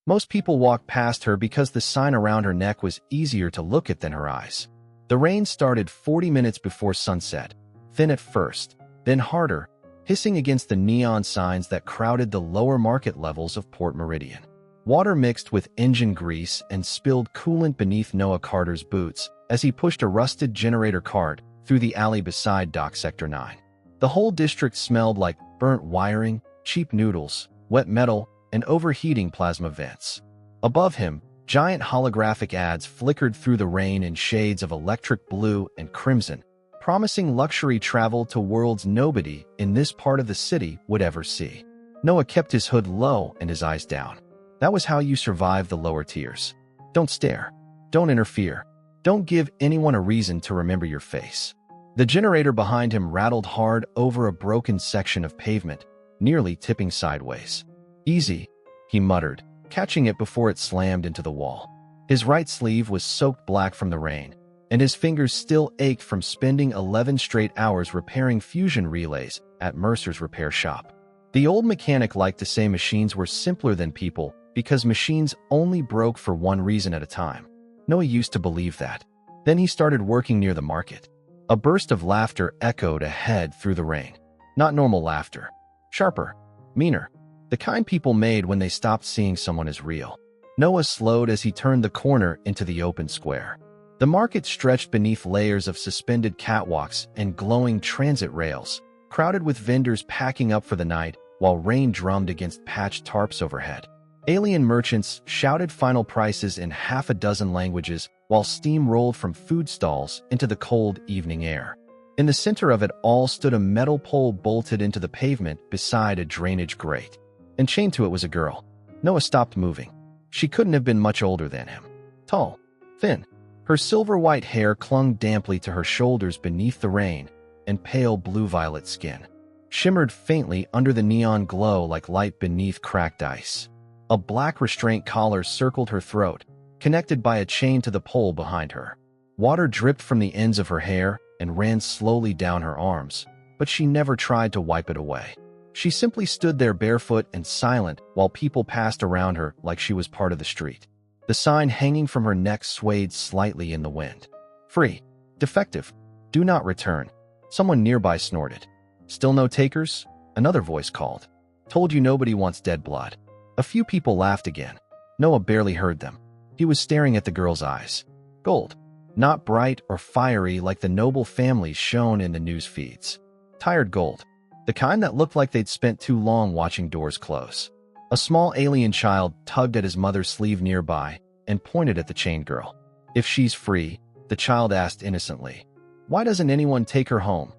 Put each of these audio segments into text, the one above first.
Most people walked past her because the sign around her neck was easier to look at than her eyes. The rain started 40 minutes before sunset, thin at first, then harder, hissing against the neon signs that crowded the lower market levels of Port Meridian. Water mixed with engine grease and spilled coolant beneath Noah Carter's boots as he pushed a rusted generator cart through the alley beside Dock Sector 9. The whole district smelled like burnt wiring, cheap noodles, wet metal, and overheating plasma vents. Above him, giant holographic ads flickered through the rain in shades of electric blue and crimson, promising luxury travel to worlds nobody in this part of the city would ever see. Noah kept his hood low and his eyes down. That was how you survive the lower tiers. Don't stare. Don't interfere. Don't give anyone a reason to remember your face. The generator behind him rattled hard over a broken section of pavement, nearly tipping sideways. "Easy," he muttered, catching it before it slammed into the wall. His right sleeve was soaked black from the rain, and his fingers still ached from spending 11 straight hours repairing fusion relays at Mercer's repair shop. The old mechanic liked to say machines were simpler than people because machines only broke for one reason at a time. Noah used to believe that. Then he started working near the market. A burst of laughter echoed ahead through the rain. Not normal laughter. Sharper. Meaner. The kind people made when they stopped seeing someone as real. Noah slowed as he turned the corner into the open square. The market stretched beneath layers of suspended catwalks and glowing transit rails, crowded with vendors packing up for the night while rain drummed against patched tarps overhead. Alien merchants shouted final prices in half a dozen languages while steam rolled from food stalls into the cold evening air. In the center of it all stood a metal pole bolted into the pavement beside a drainage grate. And chained to it was a girl. Noah stopped moving. She couldn't have been much older than him. Tall. Thin. Her silver-white hair clung damply to her shoulders beneath the rain, and pale blue-violet skin shimmered faintly under the neon glow like light beneath cracked ice. A black restraint collar circled her throat, connected by a chain to the pole behind her. Water dripped from the ends of her hair and ran slowly down her arms, but she never tried to wipe it away. She simply stood there barefoot and silent while people passed around her like she was part of the street. The sign hanging from her neck swayed slightly in the wind. "Free. Defective. Do not return." Someone nearby snorted. "Still no takers?" Another voice called. "Told you nobody wants dead blood." A few people laughed again. Noah barely heard them. He was staring at the girl's eyes. Gold. Not bright or fiery like the noble families shown in the news feeds. Tired gold. The kind that looked like they'd spent too long watching doors close. A small alien child tugged at his mother's sleeve nearby and pointed at the chained girl. "If she's free," the child asked innocently, "why doesn't anyone take her home?"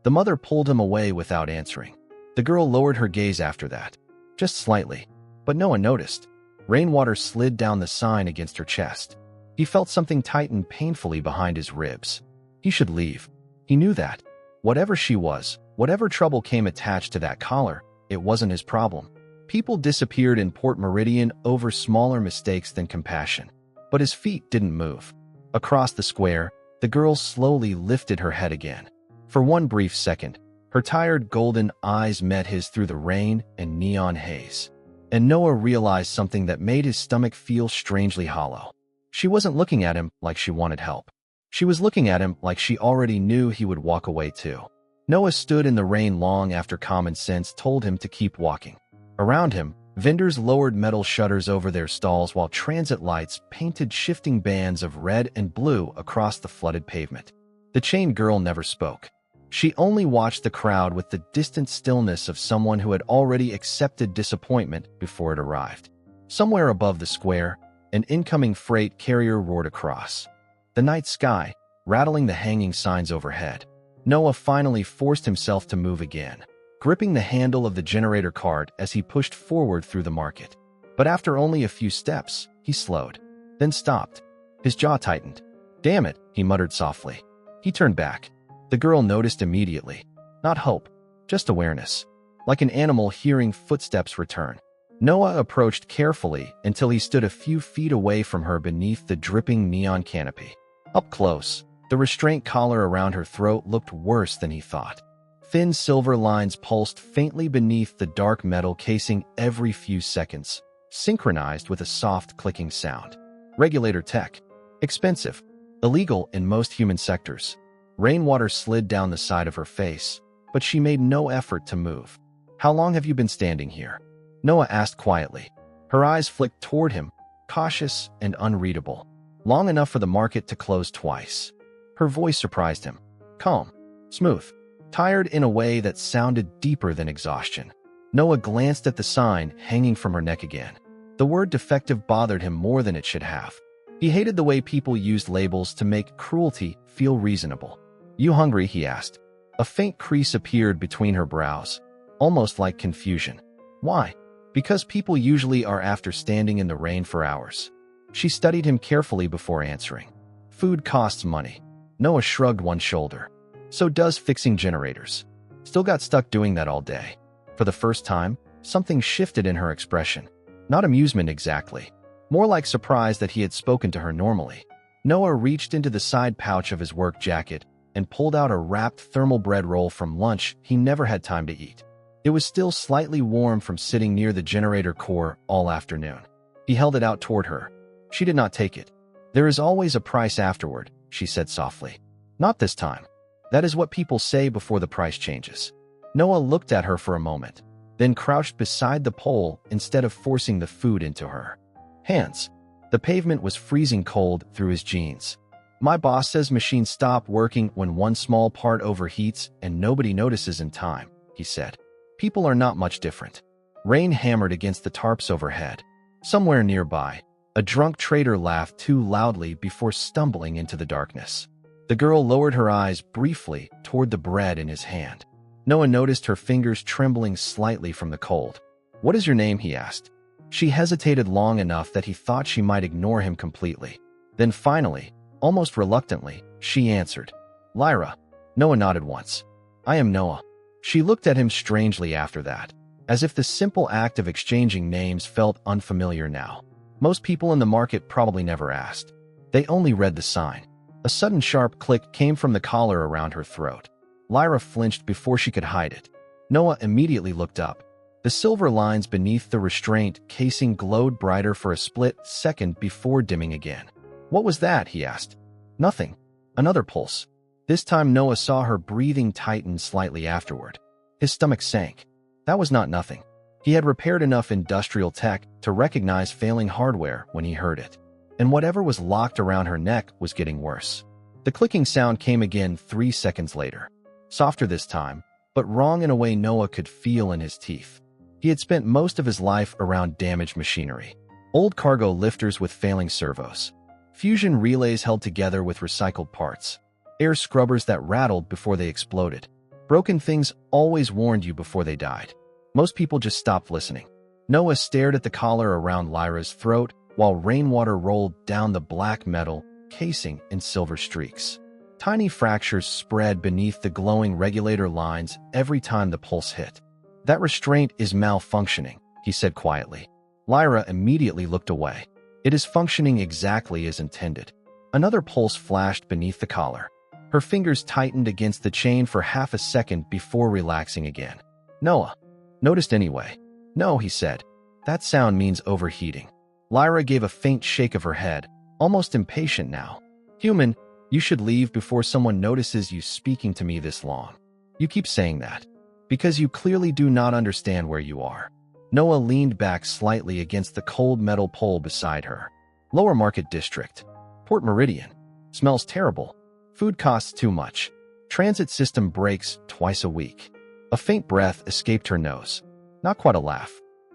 The mother pulled him away without answering. The girl lowered her gaze after that. Just slightly. But no one noticed. Rainwater slid down the sign against her chest. He felt something tighten painfully behind his ribs. He should leave. He knew that. Whatever she was, whatever trouble came attached to that collar, it wasn't his problem. People disappeared in Port Meridian over smaller mistakes than compassion. But his feet didn't move. Across the square, the girl slowly lifted her head again. For one brief second, her tired golden eyes met his through the rain and neon haze. And Noah realized something that made his stomach feel strangely hollow. She wasn't looking at him like she wanted help. She was looking at him like she already knew he would walk away too. Noah stood in the rain long after common sense told him to keep walking. Around him, vendors lowered metal shutters over their stalls while transit lights painted shifting bands of red and blue across the flooded pavement. The chained girl never spoke. She only watched the crowd with the distant stillness of someone who had already accepted disappointment before it arrived. Somewhere above the square, an incoming freight carrier roared across the night sky, rattling the hanging signs overhead. Noah finally forced himself to move again, gripping the handle of the generator cart as he pushed forward through the market. But after only a few steps, he slowed, then stopped. His jaw tightened. "Damn it," he muttered softly. He turned back. The girl noticed immediately. Not hope, just awareness. Like an animal hearing footsteps return. Noah approached carefully until he stood a few feet away from her beneath the dripping neon canopy. Up close, the restraint collar around her throat looked worse than he thought. Thin silver lines pulsed faintly beneath the dark metal casing every few seconds, synchronized with a soft clicking sound. Regulator tech. Expensive. Illegal in most human sectors. Rainwater slid down the side of her face, but she made no effort to move. How long have you been standing here? Noah asked quietly. Her eyes flicked toward him, cautious and unreadable. Long enough for the market to close twice. Her voice surprised him. Calm. Smooth. Tired in a way that sounded deeper than exhaustion. Noah glanced at the sign hanging from her neck again. The word defective bothered him more than it should have. He hated the way people used labels to make cruelty feel reasonable. You hungry? He asked. A faint crease appeared between her brows, almost like confusion. Why? Because people usually are after standing in the rain for hours. She studied him carefully before answering. Food costs money. Noah shrugged one shoulder. So does fixing generators. Still got stuck doing that all day. For the first time, something shifted in her expression. Not amusement exactly. More like surprise that he had spoken to her normally. Noah reached into the side pouch of his work jacket and pulled out a wrapped thermal bread roll from lunch he never had time to eat. It was still slightly warm from sitting near the generator core all afternoon. He held it out toward her. She did not take it. There is always a price afterward, she said softly. Not this time. That is what people say before the price changes. Noah looked at her for a moment, then crouched beside the pole instead of forcing the food into her hands. The pavement was freezing cold through his jeans. My boss says machines stop working when one small part overheats and nobody notices in time, he said. People are not much different. Rain hammered against the tarps overhead. Somewhere nearby, a drunk trader laughed too loudly before stumbling into the darkness. The girl lowered her eyes briefly toward the bread in his hand. Noah noticed her fingers trembling slightly from the cold. What is your name? He asked. She hesitated long enough that he thought she might ignore him completely. Then finally, almost reluctantly, she answered. Lyra. Noah nodded once. I am Noah. She looked at him strangely after that, as if the simple act of exchanging names felt unfamiliar now. Most people in the market probably never asked. They only read the sign. A sudden sharp click came from the collar around her throat. Lyra flinched before she could hide it. Noah immediately looked up. The silver lines beneath the restraint casing glowed brighter for a split second before dimming again. What was that? He asked. Nothing. Another pulse. This time Noah saw her breathing tighten slightly afterward. His stomach sank. That was not nothing. He had repaired enough industrial tech to recognize failing hardware when he heard it. And whatever was locked around her neck was getting worse. The clicking sound came again 3 seconds later. Softer this time, but wrong in a way Noah could feel in his teeth. He had spent most of his life around damaged machinery. Old cargo lifters with failing servos. Fusion relays held together with recycled parts. Air scrubbers that rattled before they exploded. Broken things always warned you before they died. Most people just stopped listening. Noah stared at the collar around Lyra's throat while rainwater rolled down the black metal casing in silver streaks. Tiny fractures spread beneath the glowing regulator lines every time the pulse hit. That restraint is malfunctioning, he said quietly. Lyra immediately looked away. It is functioning exactly as intended. Another pulse flashed beneath the collar. Her fingers tightened against the chain for half a second before relaxing again. Noah. Noticed anyway. No, he said. That sound means overheating. Lyra gave a faint shake of her head, almost impatient now. Human, you should leave before someone notices you speaking to me this long. You keep saying that. Because you clearly do not understand where you are. Noah leaned back slightly against the cold metal pole beside her. Lower Market District. Port Meridian. Smells terrible. Food costs too much. Transit system breaks twice a week. A faint breath escaped her nose. Not quite a laugh.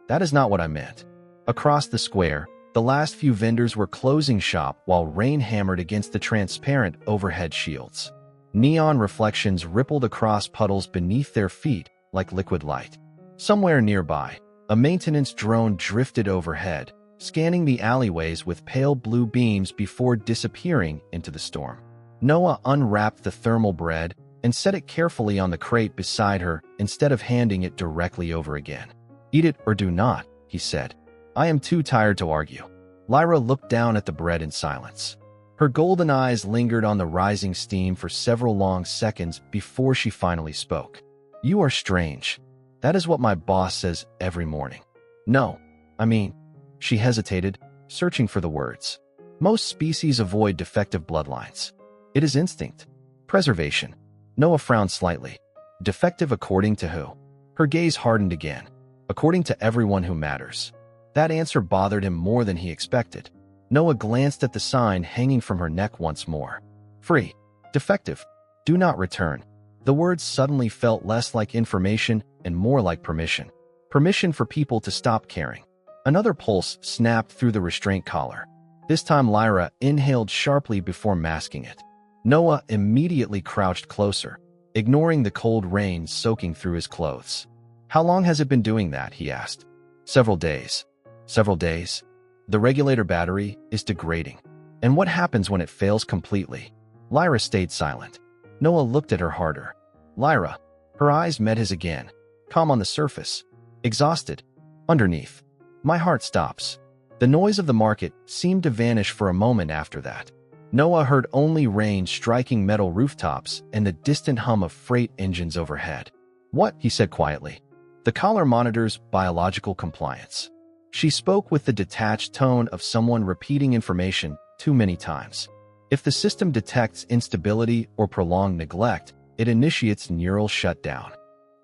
That is not what I meant. Across the square, the last few vendors were closing shop while rain hammered against the transparent overhead shields. Neon reflections rippled across puddles beneath their feet like liquid light. Somewhere nearby, a maintenance drone drifted overhead, scanning the alleyways with pale blue beams before disappearing into the storm. Noah unwrapped the thermal bread and set it carefully on the crate beside her instead of handing it directly over again. Eat it or do not, he said. I am too tired to argue. Lyra looked down at the bread in silence. Her golden eyes lingered on the rising steam for several long seconds before she finally spoke. You are strange. That is what my boss says every morning. No, I mean, She hesitated, searching for the words. Most species avoid defective bloodlines. It is instinct. Preservation. Noah frowned slightly. Defective according to who? Her gaze hardened again. According to everyone who matters. That answer bothered him more than he expected. Noah glanced at the sign hanging from her neck once more. Free. Defective. Do not return. The words suddenly felt less like information and more like permission. Permission for people to stop caring. Another pulse snapped through the restraint collar. This time Lyra inhaled sharply before masking it. Noah immediately crouched closer, ignoring the cold rain soaking through his clothes. How long has it been doing that? He asked. Several days. Several days? The regulator battery is degrading. And what happens when it fails completely? Lyra stayed silent. Noah looked at her harder. Lyra. Her eyes met his again. Calm on the surface. Exhausted. Underneath. My heart stops. The noise of the market seemed to vanish for a moment after that. Noah heard only rain striking metal rooftops and the distant hum of freight engines overhead. What? He said quietly. The collar monitors biological compliance. She spoke with the detached tone of someone repeating information too many times. If the system detects instability or prolonged neglect, it initiates neural shutdown.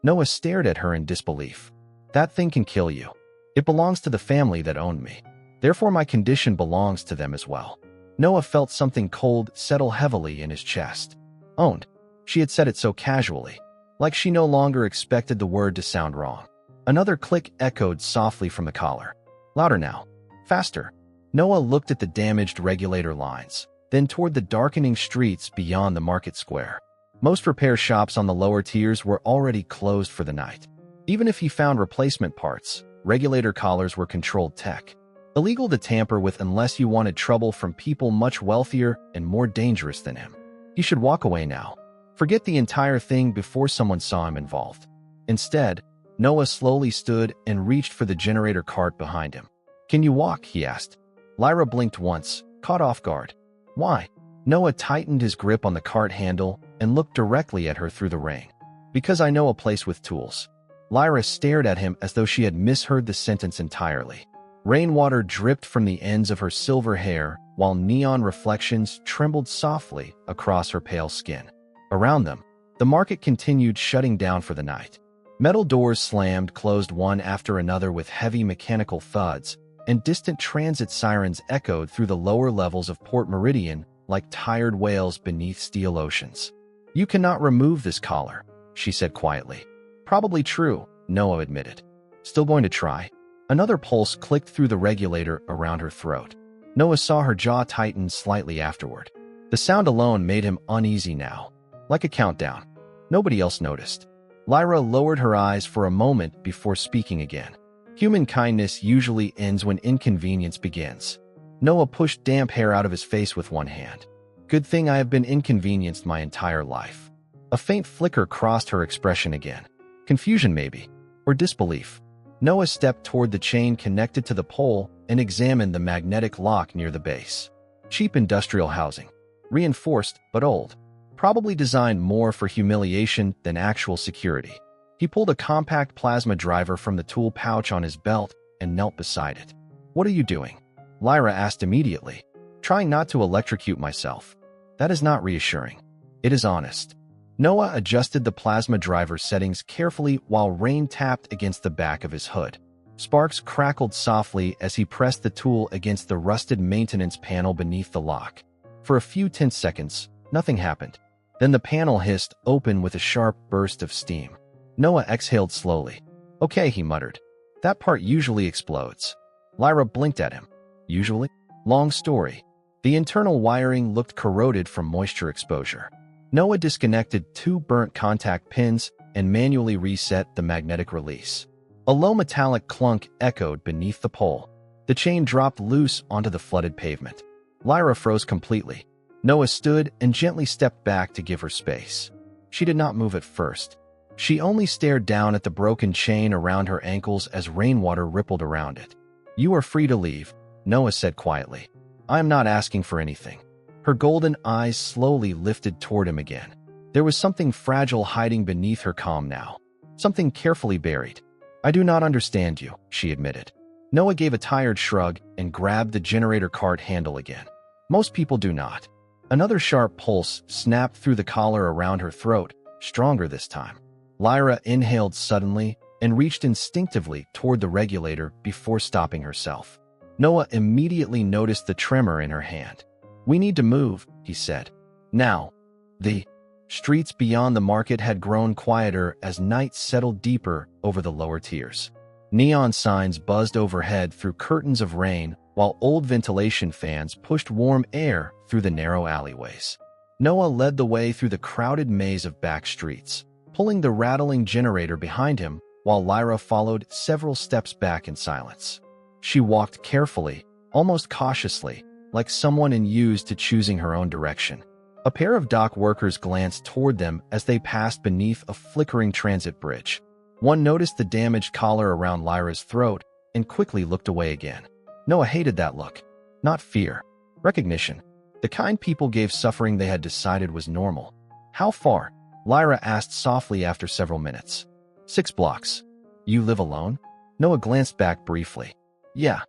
Noah stared at her in disbelief. That thing can kill you. It belongs to the family that owned me. Therefore my condition belongs to them as well. Noah felt something cold settle heavily in his chest. Owned. She had said it so casually, like she no longer expected the word to sound wrong. Another click echoed softly from the collar. Louder now. Faster. Noah looked at the damaged regulator lines, then toward the darkening streets beyond the market square. Most repair shops on the lower tiers were already closed for the night. Even if he found replacement parts, regulator collars were controlled tech. Illegal to tamper with unless you wanted trouble from people much wealthier and more dangerous than him. He should walk away now. Forget the entire thing before someone saw him involved. Instead, Noah slowly stood and reached for the generator cart behind him. Can you walk? He asked. Lyra blinked once, caught off guard. Why? Noah tightened his grip on the cart handle and looked directly at her through the rain. Because I know a place with tools. Lyra stared at him as though she had misheard the sentence entirely. Rainwater dripped from the ends of her silver hair, while neon reflections trembled softly across her pale skin. Around them, the market continued shutting down for the night. Metal doors slammed closed one after another with heavy mechanical thuds, and distant transit sirens echoed through the lower levels of Port Meridian like tired whales beneath steel oceans. You cannot remove this collar, she said quietly. Probably true, Noah admitted. Still going to try? Another pulse clicked through the regulator around her throat. Noah saw her jaw tighten slightly afterward. The sound alone made him uneasy now, like a countdown. Nobody else noticed. Lyra lowered her eyes for a moment before speaking again. Human kindness usually ends when inconvenience begins. Noah pushed damp hair out of his face with one hand. Good thing I have been inconvenienced my entire life. A faint flicker crossed her expression again. Confusion maybe, or disbelief. Noah stepped toward the chain connected to the pole and examined the magnetic lock near the base. Cheap industrial housing. Reinforced, but old. Probably designed more for humiliation than actual security. He pulled a compact plasma driver from the tool pouch on his belt and knelt beside it. What are you doing? Lyra asked immediately. Trying not to electrocute myself. That is not reassuring. It is honest. Noah adjusted the plasma driver settings carefully while rain tapped against the back of his hood. Sparks crackled softly as he pressed the tool against the rusted maintenance panel beneath the lock. For a few tense seconds, nothing happened. Then the panel hissed open with a sharp burst of steam. Noah exhaled slowly. Okay, he muttered. That part usually explodes. Lyra blinked at him. Usually? Long story. The internal wiring looked corroded from moisture exposure. Noah disconnected 2 burnt contact pins and manually reset the magnetic release. A low metallic clunk echoed beneath the pole. The chain dropped loose onto the flooded pavement. Lyra froze completely. Noah stood and gently stepped back to give her space. She did not move at first. She only stared down at the broken chain around her ankles as rainwater rippled around it. You are free to leave, Noah said quietly. I am not asking for anything. Her golden eyes slowly lifted toward him again. There was something fragile hiding beneath her calm now. Something carefully buried. I do not understand you, she admitted. Noah gave a tired shrug and grabbed the generator cart handle again. Most people do not. Another sharp pulse snapped through the collar around her throat, stronger this time. Lyra inhaled suddenly and reached instinctively toward the regulator before stopping herself. Noah immediately noticed the tremor in her hand. "We need to move," he said. "Now." The streets beyond the market had grown quieter as night settled deeper over the lower tiers. Neon signs buzzed overhead through curtains of rain, while old ventilation fans pushed warm air through the narrow alleyways. Noah led the way through the crowded maze of back streets, pulling the rattling generator behind him, while Lyra followed several steps back in silence. She walked carefully, almost cautiously, like someone unused to choosing her own direction. A pair of dock workers glanced toward them as they passed beneath a flickering transit bridge. One noticed the damaged collar around Lyra's throat and quickly looked away again. Noah hated that look. Not fear. Recognition. The kind people gave suffering they had decided was normal. "How far?" Lyra asked softly after several minutes. 6 blocks. "You live alone?" Noah glanced back briefly. "Yeah."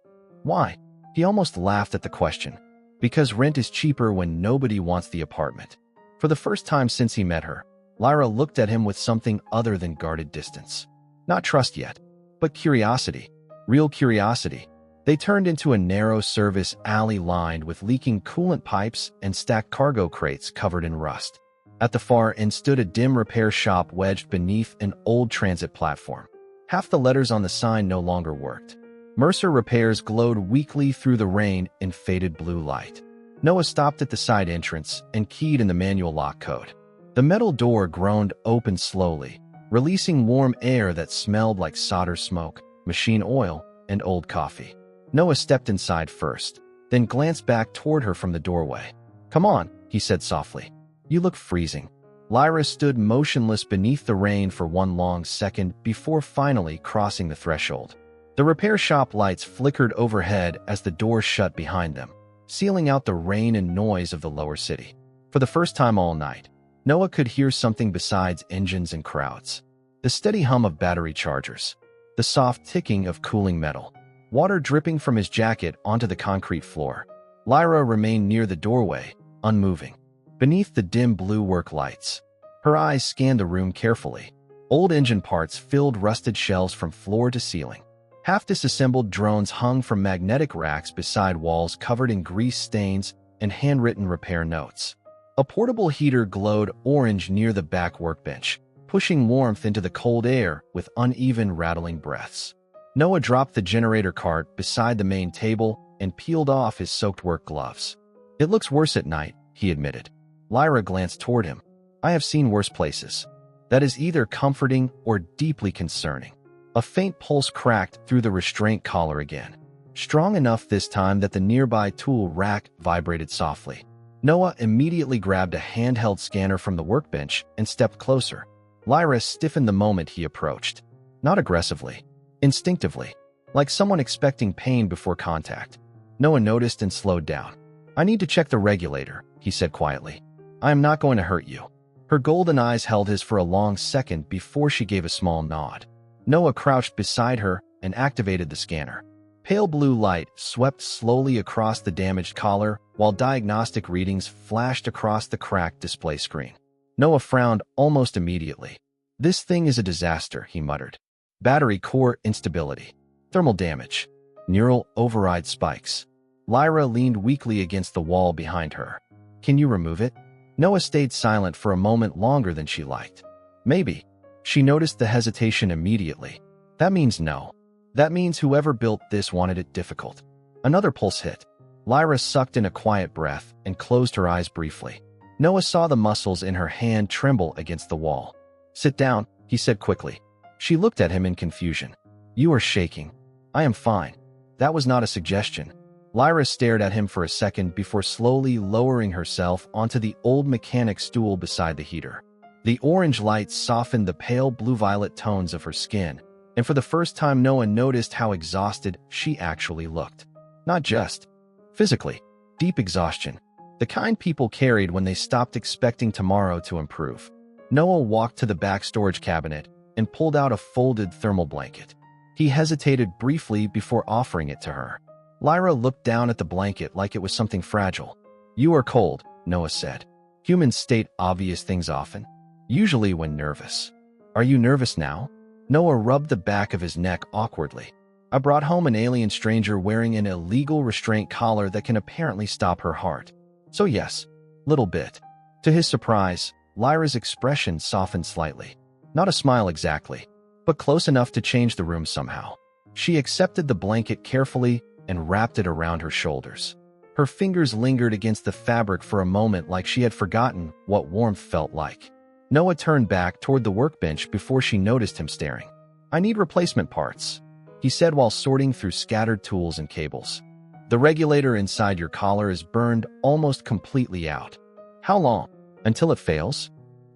"Why?" He almost laughed at the question. "Because rent is cheaper when nobody wants the apartment." For the first time since he met her, Lyra looked at him with something other than guarded distance. Not trust yet, but curiosity. Real curiosity. They turned into a narrow service alley lined with leaking coolant pipes and stacked cargo crates covered in rust. At the far end stood a dim repair shop wedged beneath an old transit platform. Half the letters on the sign no longer worked. Mercer Repairs glowed weakly through the rain in faded blue light. Noah stopped at the side entrance and keyed in the manual lock code. The metal door groaned open slowly, releasing warm air that smelled like solder smoke, machine oil, and old coffee. Noah stepped inside first, then glanced back toward her from the doorway. "Come on," he said softly. "You look freezing." Lyra stood motionless beneath the rain for one long second before finally crossing the threshold. The repair shop lights flickered overhead as the door shut behind them, sealing out the rain and noise of the lower city. For the first time all night, Noah could hear something besides engines and crowds. The steady hum of battery chargers, the soft ticking of cooling metal, water dripping from his jacket onto the concrete floor. Lyra remained near the doorway, unmoving, beneath the dim blue work lights. Her eyes scanned the room carefully. Old engine parts filled rusted shelves from floor to ceiling. Half-disassembled drones hung from magnetic racks beside walls covered in grease stains and handwritten repair notes. A portable heater glowed orange near the back workbench, pushing warmth into the cold air with uneven rattling breaths. Noah dropped the generator cart beside the main table and peeled off his soaked work gloves. "It looks worse at night," he admitted. Lyra glanced toward him. "I have seen worse places." That is either comforting or deeply concerning. A faint pulse cracked through the restraint collar again, strong enough this time that the nearby tool rack vibrated softly. Noah immediately grabbed a handheld scanner from the workbench and stepped closer. Lyra stiffened the moment he approached. Not aggressively, instinctively, like someone expecting pain before contact. Noah noticed and slowed down. "I need to check the regulator," he said quietly. "I am not going to hurt you." Her golden eyes held his for a long second before she gave a small nod. Noah crouched beside her and activated the scanner. Pale blue light swept slowly across the damaged collar while diagnostic readings flashed across the cracked display screen. Noah frowned almost immediately. "This thing is a disaster," he muttered. "Battery core instability. Thermal damage. Neural override spikes." Lyra leaned weakly against the wall behind her. "Can you remove it?" Noah stayed silent for a moment longer than she liked. "Maybe." She noticed the hesitation immediately. "That means no. That means whoever built this wanted it difficult." Another pulse hit. Lyra sucked in a quiet breath and closed her eyes briefly. Noah saw the muscles in her hand tremble against the wall. "Sit down," he said quickly. She looked at him in confusion. "You are shaking." "I am fine." That was not a suggestion. Lyra stared at him for a second before slowly lowering herself onto the old mechanic stool beside the heater. The orange light softened the pale blue-violet tones of her skin, and for the first time Noah noticed how exhausted she actually looked. Not just physically, deep exhaustion, the kind people carried when they stopped expecting tomorrow to improve. Noah walked to the back storage cabinet and pulled out a folded thermal blanket. He hesitated briefly before offering it to her. Lyra looked down at the blanket like it was something fragile. "You are cold," Noah said. "Humans state obvious things often, usually when nervous." "Are you nervous now?" Noah rubbed the back of his neck awkwardly. "I brought home an alien stranger wearing an illegal restraint collar that can apparently stop her heart. So yes, little bit." To his surprise, Lyra's expression softened slightly. Not a smile exactly, but close enough to change the room somehow. She accepted the blanket carefully and wrapped it around her shoulders. Her fingers lingered against the fabric for a moment like she had forgotten what warmth felt like. Noah turned back toward the workbench before she noticed him staring. "I need replacement parts," he said while sorting through scattered tools and cables. "The regulator inside your collar is burned almost completely out." "How long? Until it fails?"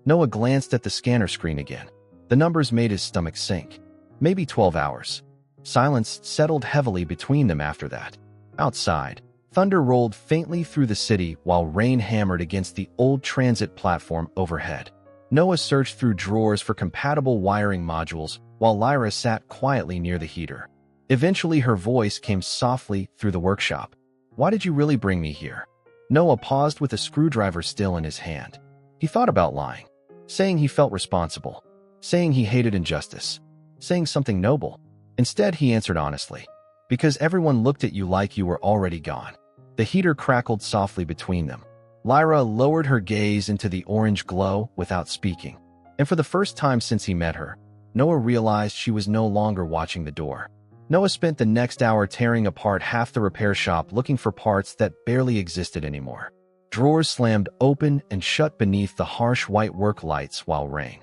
Noah glanced at the scanner screen again. The numbers made his stomach sink. "Maybe 12 hours. Silence settled heavily between them after that. Outside, thunder rolled faintly through the city while rain hammered against the old transit platform overhead. Noah searched through drawers for compatible wiring modules while Lyra sat quietly near the heater. Eventually, her voice came softly through the workshop. "Why did you really bring me here?" Noah paused with a screwdriver still in his hand. He thought about lying, saying he felt responsible, saying he hated injustice, saying something noble. Instead, he answered honestly, "Because everyone looked at you like you were already gone." The heater crackled softly between them. Lyra lowered her gaze into the orange glow without speaking. And for the first time since he met her, Noah realized she was no longer watching the door. Noah spent the next hour tearing apart half the repair shop looking for parts that barely existed anymore. Drawers slammed open and shut beneath the harsh white work lights while rain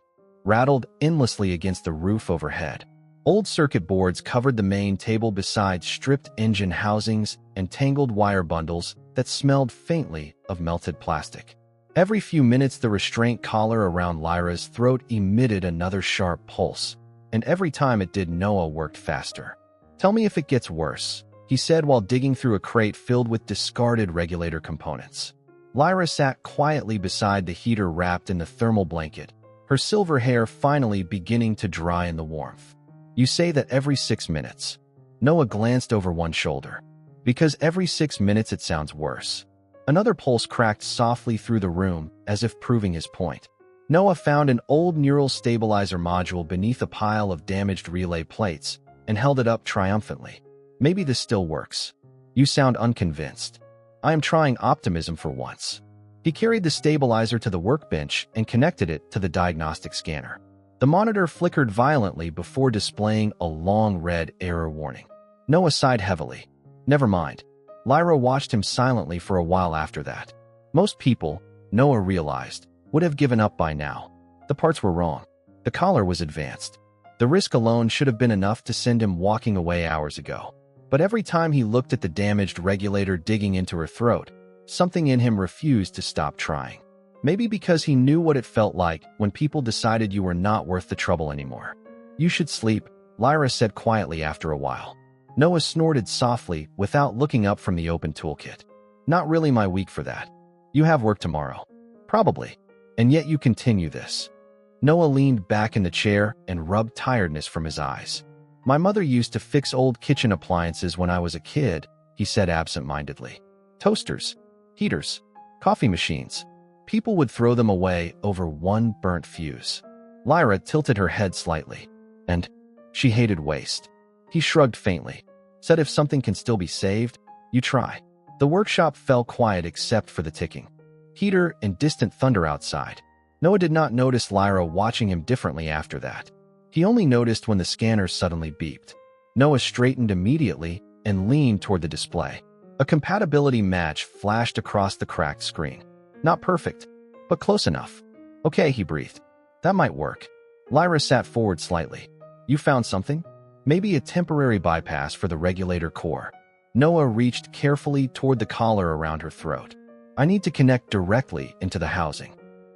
rattled endlessly against the roof overhead. Old circuit boards covered the main table beside stripped engine housings and tangled wire bundles that smelled faintly of melted plastic. Every few minutes, the restraint collar around Lyra's throat emitted another sharp pulse, and every time it did, Noah worked faster. "Tell me if it gets worse," he said while digging through a crate filled with discarded regulator components. Lyra sat quietly beside the heater wrapped in the thermal blanket, her silver hair finally beginning to dry in the warmth. "You say that every 6 minutes." Noah glanced over one shoulder. "Because every 6 minutes it sounds worse." Another pulse cracked softly through the room, as if proving his point. Noah found an old neural stabilizer module beneath a pile of damaged relay plates and held it up triumphantly. "Maybe this still works." "You sound unconvinced." "I am trying optimism for once." He carried the stabilizer to the workbench and connected it to the diagnostic scanner. The monitor flickered violently before displaying a long red error warning. Noah sighed heavily. "Never mind." Lyra watched him silently for a while after that. Most people, Noah realized, would have given up by now. The parts were wrong. The collar was advanced. The risk alone should have been enough to send him walking away hours ago. But every time he looked at the damaged regulator digging into her throat, something in him refused to stop trying. Maybe because he knew what it felt like when people decided you were not worth the trouble anymore. "You should sleep," Lyra said quietly after a while. Noah snorted softly without looking up from the open toolkit. "Not really my week for that." "You have work tomorrow." "Probably. And yet you continue this." Noah leaned back in the chair and rubbed tiredness from his eyes. "My mother used to fix old kitchen appliances when I was a kid," he said absent-mindedly. "Toasters, heaters, coffee machines. People would throw them away over one burnt fuse." Lyra tilted her head slightly. "And she hated waste." He shrugged faintly, said, "If something can still be saved, you try." The workshop fell quiet except for the ticking heater and distant thunder outside. Noah did not notice Lyra watching him differently after that. He only noticed when the scanner suddenly beeped. Noah straightened immediately and leaned toward the display. A compatibility match flashed across the cracked screen. Not perfect, but close enough. "Okay," he breathed. "That might work." Lyra sat forward slightly. "You found something? Maybe a temporary bypass for the regulator core." Noah reached carefully toward the collar around her throat. "I need to connect directly into the housing."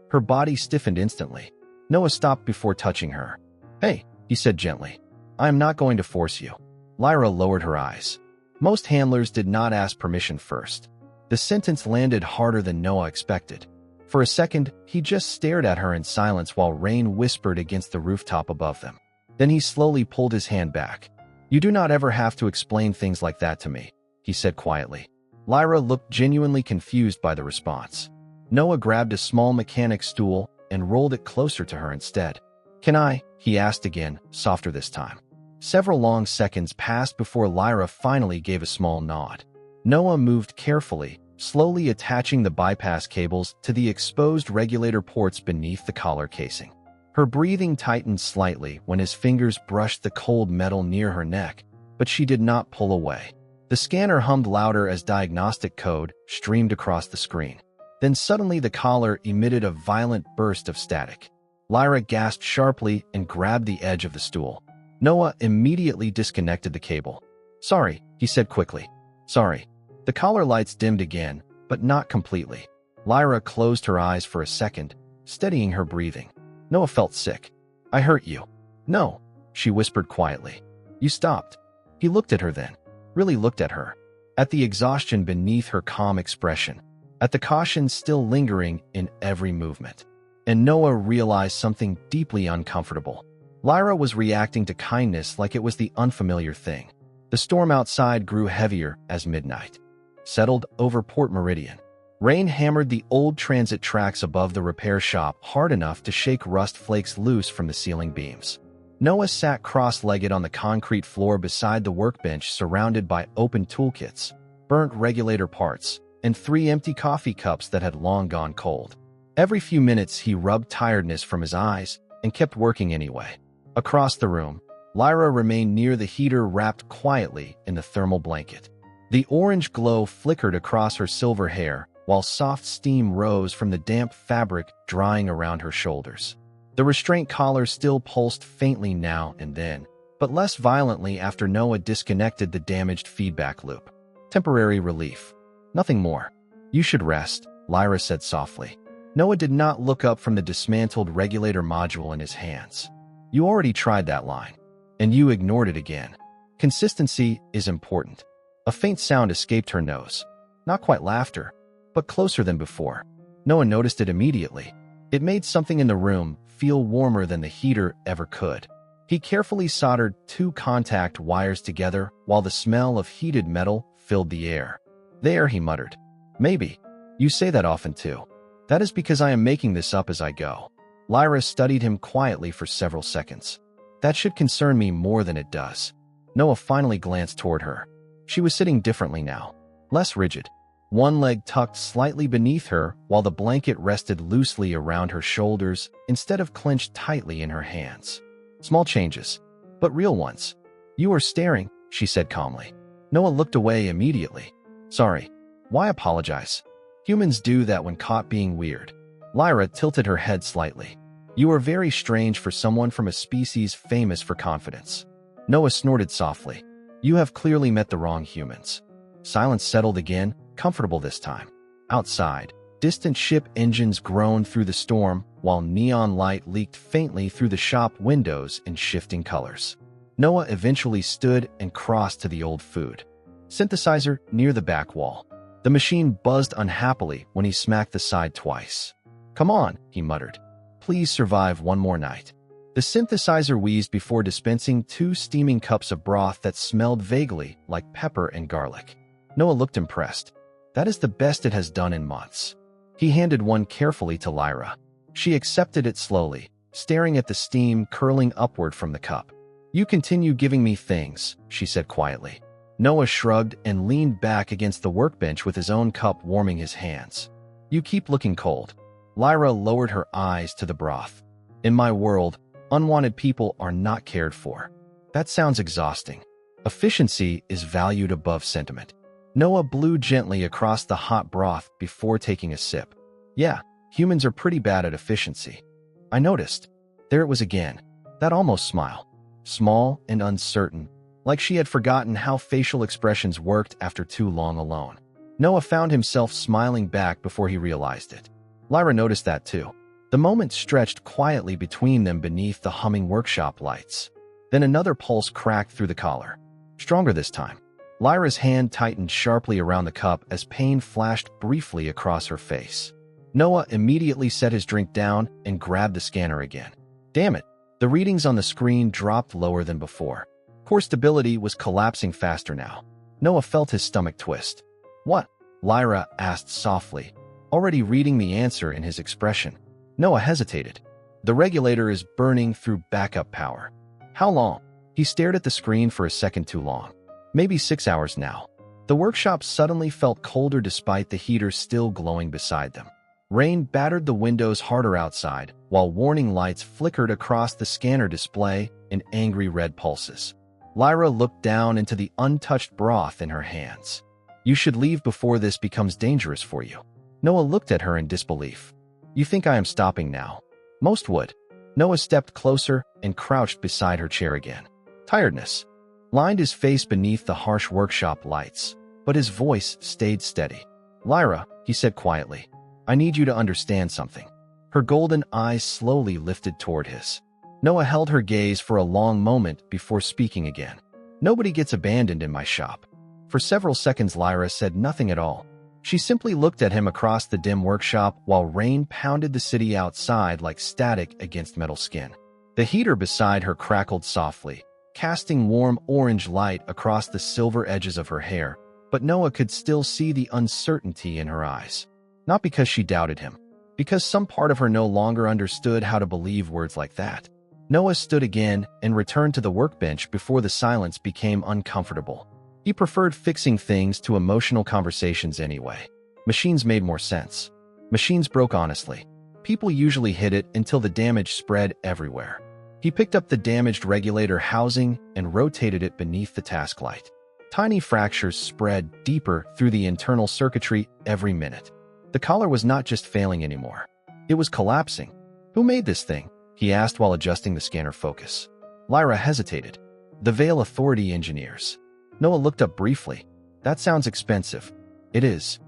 Her body stiffened instantly. Noah stopped before touching her. "Hey," he said gently. "I am not going to force you." Lyra lowered her eyes. Most handlers did not ask permission first. The sentence landed harder than Noah expected. For a second, he just stared at her in silence while rain whispered against the rooftop above them. Then he slowly pulled his hand back. You do not ever have to explain things like that to me, he said quietly. Lyra looked genuinely confused by the response. Noah grabbed a small mechanic stool and rolled it closer to her instead. Can I? He asked again, softer this time. Several long seconds passed before Lyra finally gave a small nod. Noah moved carefully, slowly attaching the bypass cables to the exposed regulator ports beneath the collar casing. Her breathing tightened slightly when his fingers brushed the cold metal near her neck, but she did not pull away. The scanner hummed louder as diagnostic code streamed across the screen. Then suddenly the collar emitted a violent burst of static. Lyra gasped sharply and grabbed the edge of the stool. Noah immediately disconnected the cable. Sorry, he said quickly. Sorry. The collar lights dimmed again, but not completely. Lyra closed her eyes for a second, steadying her breathing. Noah felt sick. I hurt you. No, she whispered quietly. You stopped. He looked at her then, really looked at her, at the exhaustion beneath her calm expression, at the caution still lingering in every movement. And Noah realized something deeply uncomfortable. Lyra was reacting to kindness like it was the unfamiliar thing. The storm outside grew heavier as midnight settled over Port Meridian. Rain hammered the old transit tracks above the repair shop hard enough to shake rust flakes loose from the ceiling beams. Noah sat cross-legged on the concrete floor beside the workbench, surrounded by open toolkits, burnt regulator parts, and 3 empty coffee cups that had long gone cold. Every few minutes he rubbed tiredness from his eyes and kept working anyway. Across the room, Lyra remained near the heater, wrapped quietly in the thermal blanket. The orange glow flickered across her silver hair, while soft steam rose from the damp fabric drying around her shoulders. The restraint collar still pulsed faintly now and then, but less violently after Noah disconnected the damaged feedback loop. Temporary relief. Nothing more. You should rest, Lyra said softly. Noah did not look up from the dismantled regulator module in his hands. You already tried that line, and you ignored it again. Consistency is important. A faint sound escaped her nose. Not quite laughter, but closer than before. Noah noticed it immediately. It made something in the room feel warmer than the heater ever could. He carefully soldered 2 contact wires together while the smell of heated metal filled the air. There, he muttered. Maybe. You say that often too. That is because I am making this up as I go. Lyra studied him quietly for several seconds. That should concern me more than it does. Noah finally glanced toward her. She was sitting differently now, less rigid. One leg tucked slightly beneath her while the blanket rested loosely around her shoulders instead of clenched tightly in her hands. Small changes, but real ones. You are staring, she said calmly. Noah looked away immediately. Sorry. Why apologize? Humans do that when caught being weird. Lyra tilted her head slightly. You are very strange for someone from a species famous for confidence. Noah snorted softly. You have clearly met the wrong humans. Silence settled again, comfortable this time. Outside, distant ship engines groaned through the storm, while neon light leaked faintly through the shop windows in shifting colors. Noah eventually stood and crossed to the old food synthesizer near the back wall. The machine buzzed unhappily when he smacked the side twice. Come on, he muttered. Please survive one more night. The synthesizer wheezed before dispensing 2 steaming cups of broth that smelled vaguely like pepper and garlic. Noah looked impressed. That is the best it has done in months. He handed one carefully to Lyra. She accepted it slowly, staring at the steam curling upward from the cup. You continue giving me things, she said quietly. Noah shrugged and leaned back against the workbench with his own cup warming his hands. You keep looking cold. Lyra lowered her eyes to the broth. In my world, unwanted people are not cared for. That sounds exhausting. Efficiency is valued above sentiment. Noah blew gently across the hot broth before taking a sip. Yeah, humans are pretty bad at efficiency. I noticed. There it was again. That almost smile. Small and uncertain, like she had forgotten how facial expressions worked after too long alone. Noah found himself smiling back before he realized it. Lyra noticed that too. The moment stretched quietly between them beneath the humming workshop lights. Then another pulse cracked through the collar. Stronger this time. Lyra's hand tightened sharply around the cup as pain flashed briefly across her face. Noah immediately set his drink down and grabbed the scanner again. Damn it! The readings on the screen dropped lower than before. Core stability was collapsing faster now. Noah felt his stomach twist. "What?" Lyra asked softly, already reading the answer in his expression. Noah hesitated. "The regulator is burning through backup power." "How long?" He stared at the screen for a second too long. "Maybe 6 hours now." The workshop suddenly felt colder despite the heater still glowing beside them. Rain battered the windows harder outside, while warning lights flickered across the scanner display in angry red pulses. Lyra looked down into the untouched broth in her hands. "You should leave before this becomes dangerous for you." Noah looked at her in disbelief. "You think I am stopping now?" "Most would." Noah stepped closer and crouched beside her chair again. Tiredness lined his face beneath the harsh workshop lights, but his voice stayed steady. "Lyra," he said quietly, "I need you to understand something." Her golden eyes slowly lifted toward his. Noah held her gaze for a long moment before speaking again. "Nobody gets abandoned in my shop." For several seconds Lyra said nothing at all. She simply looked at him across the dim workshop while rain pounded the city outside like static against metal skin. The heater beside her crackled softly, casting warm orange light across the silver edges of her hair, but Noah could still see the uncertainty in her eyes. Not because she doubted him, because some part of her no longer understood how to believe words like that. Noah stood again and returned to the workbench before the silence became uncomfortable. He preferred fixing things to emotional conversations anyway. Machines made more sense. Machines broke honestly. People usually hid it until the damage spread everywhere. He picked up the damaged regulator housing and rotated it beneath the task light. Tiny fractures spread deeper through the internal circuitry every minute. The collar was not just failing anymore. It was collapsing. "Who made this thing?" he asked while adjusting the scanner focus. Lyra hesitated. "The Vale Authority engineers." Noah looked up briefly. "That sounds expensive." "It is."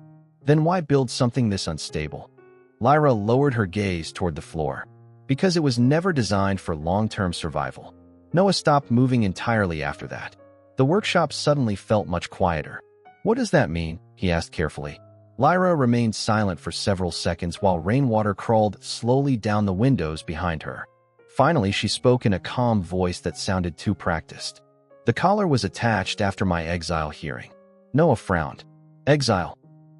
"Then why build something this unstable?" Lyra lowered her gaze toward the floor. "Because it was never designed for long-term survival." Noah stopped moving entirely after that. The workshop suddenly felt much quieter. "What does that mean?" he asked carefully. Lyra remained silent for several seconds while rainwater crawled slowly down the windows behind her. Finally, she spoke in a calm voice that sounded too practiced. "The collar was attached after my exile hearing." Noah frowned. "Exile?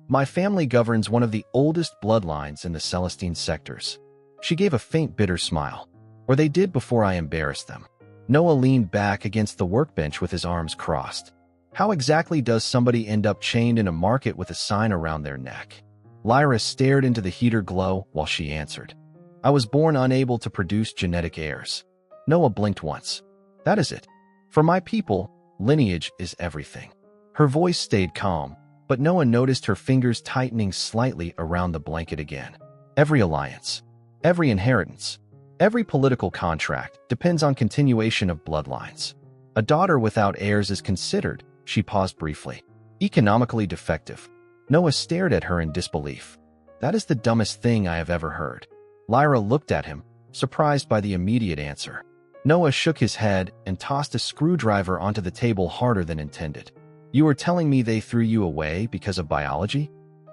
My family governs one of the oldest bloodlines in the Celestine sectors." She gave a faint bitter smile. "Or they did before I embarrassed them." Noah leaned back against the workbench with his arms crossed. "How exactly does somebody end up chained in a market with a sign around their neck?" Lyra stared into the heater glow while she answered. "I was born unable to produce genetic heirs." Noah blinked once. "That is it. For my people, lineage is everything." Her voice stayed calm, but Noah noticed her fingers tightening slightly around the blanket again. "Every alliance, every inheritance, every political contract depends on continuation of bloodlines. A daughter without heirs is considered," she paused briefly, "economically defective." Noah stared at her in disbelief. "That is the dumbest thing I have ever heard." Lyra looked at him, surprised by the immediate answer. Noah shook his head and tossed a screwdriver onto the table harder than intended. "You are telling me they threw you away because of biology?"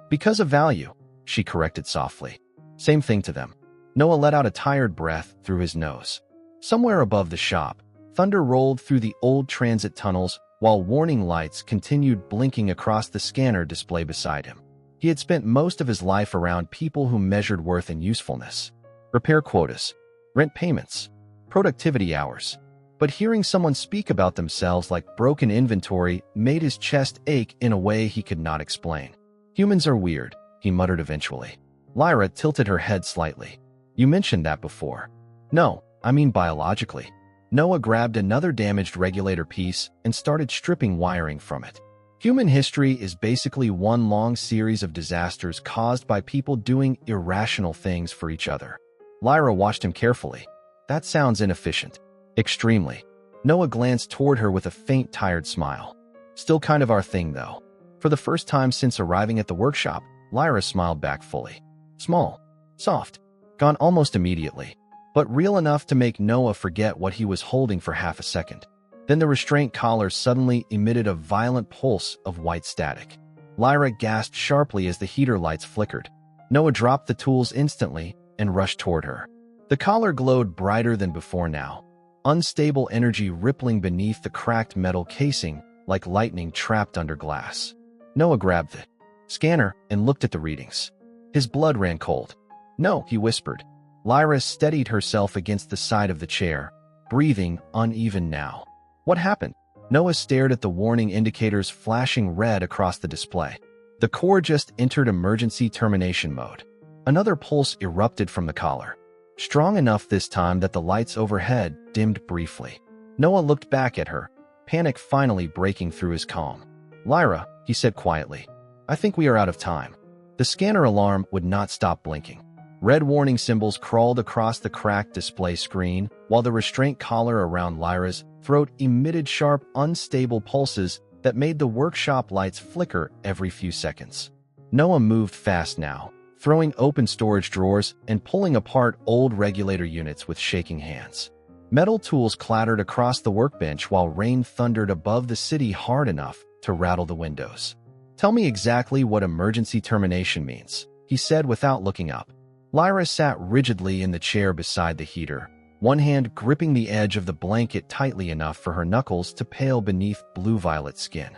"Because of value," she corrected softly. "Same thing to them." Noah let out a tired breath through his nose. Somewhere above the shop, thunder rolled through the old transit tunnels while warning lights continued blinking across the scanner display beside him. He had spent most of his life around people who measured worth in usefulness. Repair quotas, rent payments, productivity hours. But hearing someone speak about themselves like broken inventory made his chest ache in a way he could not explain. "Humans are weird," he muttered eventually. Lyra tilted her head slightly. "You mentioned that before." "No, I mean biologically." Noah grabbed another damaged regulator piece and started stripping wiring from it. "Human history is basically one long series of disasters caused by people doing irrational things for each other." Lyra watched him carefully. "That sounds inefficient." "Extremely." Noah glanced toward her with a faint, tired smile. "Still kind of our thing, though." For the first time since arriving at the workshop, Lyra smiled back fully. Small, soft, gone almost immediately, but real enough to make Noah forget what he was holding for half a second. Then the restraint collar suddenly emitted a violent pulse of white static. Lyra gasped sharply as the heater lights flickered. Noah dropped the tools instantly and rushed toward her. The collar glowed brighter than before now, unstable energy rippling beneath the cracked metal casing like lightning trapped under glass. Noah grabbed the scanner and looked at the readings. His blood ran cold. "No," he whispered. Lyra steadied herself against the side of the chair, breathing uneven now. "What happened?" Noah stared at the warning indicators flashing red across the display. The core just entered emergency termination mode. Another pulse erupted from the collar, strong enough this time that the lights overhead dimmed briefly. Noah looked back at her, panic finally breaking through his calm. "Lyra," he said quietly, "I think we are out of time." The scanner alarm would not stop blinking. Red warning symbols crawled across the cracked display screen, while the restraint collar around Lyra's throat emitted sharp, unstable pulses that made the workshop lights flicker every few seconds. Noah moved fast now, throwing open storage drawers and pulling apart old regulator units with shaking hands. Metal tools clattered across the workbench while rain thundered above the city hard enough to rattle the windows. "Tell me exactly what emergency termination means," he said without looking up. Lyra sat rigidly in the chair beside the heater, one hand gripping the edge of the blanket tightly enough for her knuckles to pale beneath blue-violet skin.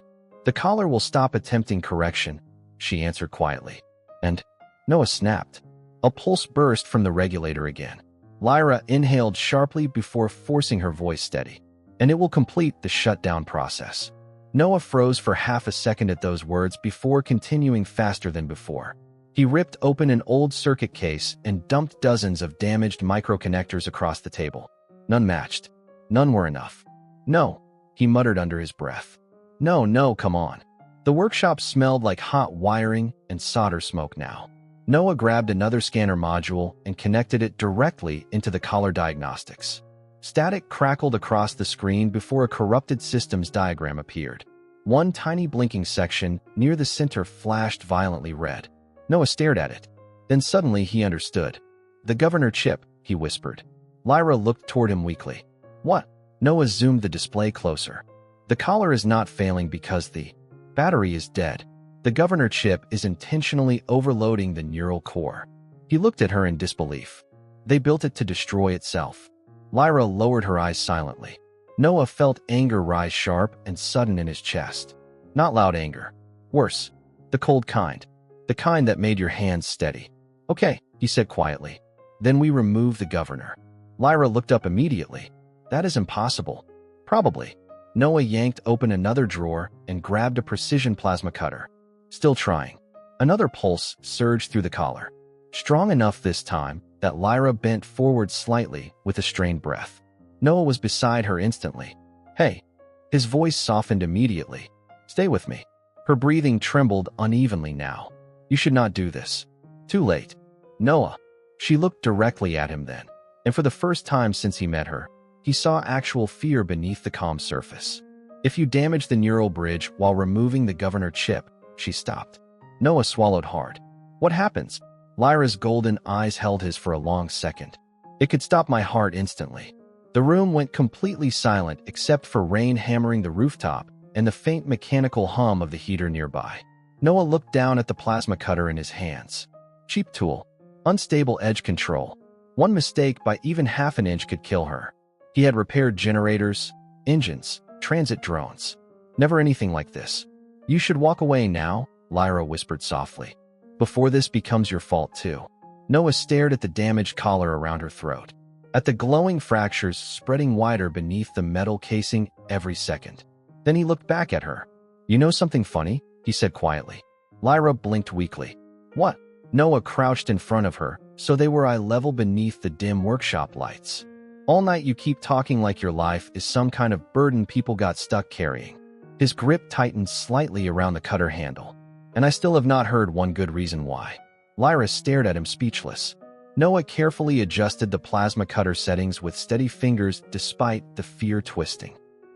"The collar will stop attempting correction," she answered quietly. And Noah snapped. A pulse burst from the regulator again. Lyra inhaled sharply before forcing her voice steady. "And it will complete the shutdown process." Noah froze for half a second at those words before continuing faster than before. He ripped open an old circuit case and dumped dozens of damaged microconnectors across the table. None matched. None were enough. "No," he muttered under his breath. No, come on." The workshop smelled like hot wiring and solder smoke now. Noah grabbed another scanner module and connected it directly into the collar diagnostics. Static crackled across the screen before a corrupted systems diagram appeared. One tiny blinking section near the center flashed violently red. Noah stared at it. Then suddenly he understood. "The governor chip," he whispered. Lyra looked toward him weakly. "What?" Noah zoomed the display closer. "The collar is not failing because the battery is dead. The governor chip is intentionally overloading the neural core." He looked at her in disbelief. "They built it to destroy itself." Lyra lowered her eyes silently. Noah felt anger rise sharp and sudden in his chest. Not loud anger. Worse. The cold kind. The kind that made your hands steady. "Okay," he said quietly. "Then we remove the governor." Lyra looked up immediately. "That is impossible." "Probably." Noah yanked open another drawer and grabbed a precision plasma cutter. Still trying. Another pulse surged through the collar. Strong enough this time that Lyra bent forward slightly with a strained breath. Noah was beside her instantly. "Hey." His voice softened immediately. "Stay with me." Her breathing trembled unevenly now. "You should not do this." "Too late." "Noah." She looked directly at him then, and for the first time since he met her, he saw actual fear beneath the calm surface. "If you damage the neural bridge while removing the governor chip," she stopped. Noah swallowed hard. "What happens?" Lyra's golden eyes held his for a long second. "It could stop my heart instantly." The room went completely silent except for rain hammering the rooftop and the faint mechanical hum of the heater nearby. Noah looked down at the plasma cutter in his hands. Cheap tool. Unstable edge control. One mistake by even half an inch could kill her. He had repaired generators, engines, transit drones. Never anything like this. "You should walk away now," Lyra whispered softly. "Before this becomes your fault too." Noah stared at the damaged collar around her throat, at the glowing fractures spreading wider beneath the metal casing every second. Then he looked back at her. "You know something funny?" he said quietly. Lyra blinked weakly. "What?" Noah crouched in front of her, so they were eye level beneath the dim workshop lights. "All night you keep talking like your life is some kind of burden people got stuck carrying." His grip tightened slightly around the cutter handle. "And I still have not heard one good reason why." Lyra stared at him speechless. Noah carefully adjusted the plasma cutter settings with steady fingers despite the fear twisting.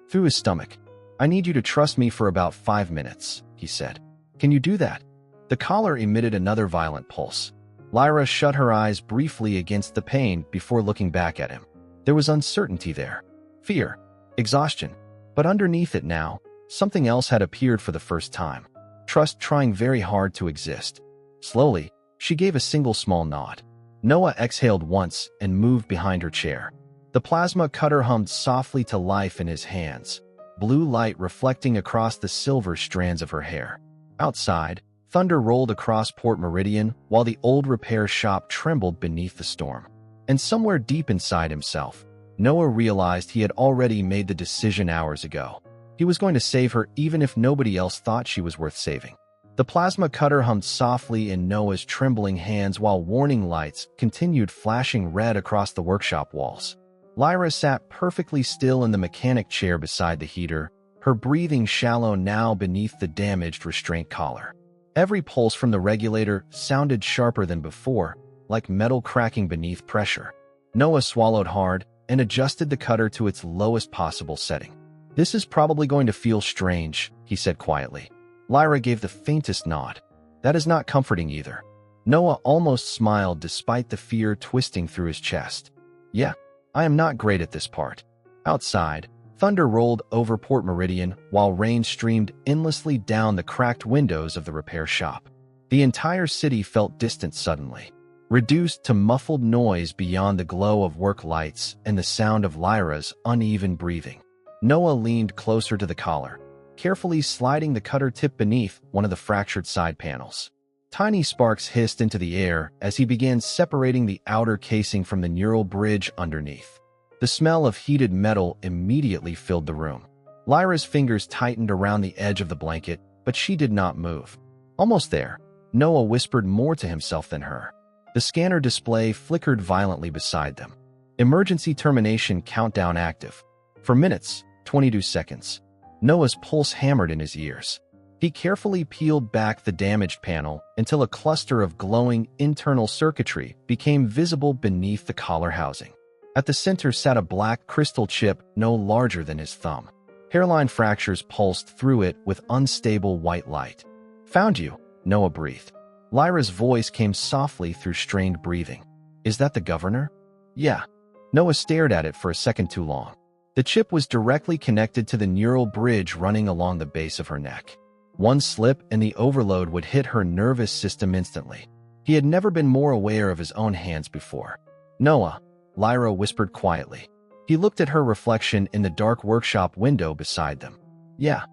Through his stomach. "I need you to trust me for about 5 minutes, he said. "Can you do that?" The collar emitted another violent pulse. Lyra shut her eyes briefly against the pain before looking back at him. There was uncertainty there. Fear. Exhaustion. But underneath it now, something else had appeared for the first time. Trust trying very hard to exist. Slowly, she gave a single small nod. Noah exhaled once and moved behind her chair. The plasma cutter hummed softly to life in his hands, blue light reflecting across the silver strands of her hair. Outside, thunder rolled across Port Meridian while the old repair shop trembled beneath the storm. And somewhere deep inside himself, Noah realized he had already made the decision hours ago. He was going to save her even if nobody else thought she was worth saving. The plasma cutter hummed softly in Noah's trembling hands while warning lights continued flashing red across the workshop walls. Lyra sat perfectly still in the mechanic chair beside the heater, her breathing shallow now beneath the damaged restraint collar. Every pulse from the regulator sounded sharper than before, like metal cracking beneath pressure. Noah swallowed hard and adjusted the cutter to its lowest possible setting. "This is probably going to feel strange," he said quietly. Lyra gave the faintest nod. "That is not comforting either." Noah almost smiled despite the fear twisting through his chest. "Yeah, I am not great at this part." Outside, thunder rolled over Port Meridian while rain streamed endlessly down the cracked windows of the repair shop. The entire city felt distant suddenly, reduced to muffled noise beyond the glow of work lights and the sound of Lyra's uneven breathing. Noah leaned closer to the collar, carefully sliding the cutter tip beneath one of the fractured side panels. Tiny sparks hissed into the air as he began separating the outer casing from the neural bridge underneath. The smell of heated metal immediately filled the room. Lyra's fingers tightened around the edge of the blanket, but she did not move. "Almost there," Noah whispered more to himself than her. The scanner display flickered violently beside them. Emergency termination countdown active. For minutes, 22 seconds. Noah's pulse hammered in his ears. He carefully peeled back the damaged panel until a cluster of glowing internal circuitry became visible beneath the collar housing. At the center sat a black crystal chip no larger than his thumb. Hairline fractures pulsed through it with unstable white light. "Found you," Noah breathed. Lyra's voice came softly through strained breathing. "Is that the governor?" "Yeah." Noah stared at it for a second too long. The chip was directly connected to the neural bridge running along the base of her neck. One slip and the overload would hit her nervous system instantly. He had never been more aware of his own hands before. "Noah," Lyra whispered quietly. He looked at her reflection in the dark workshop window beside them. "Yeah.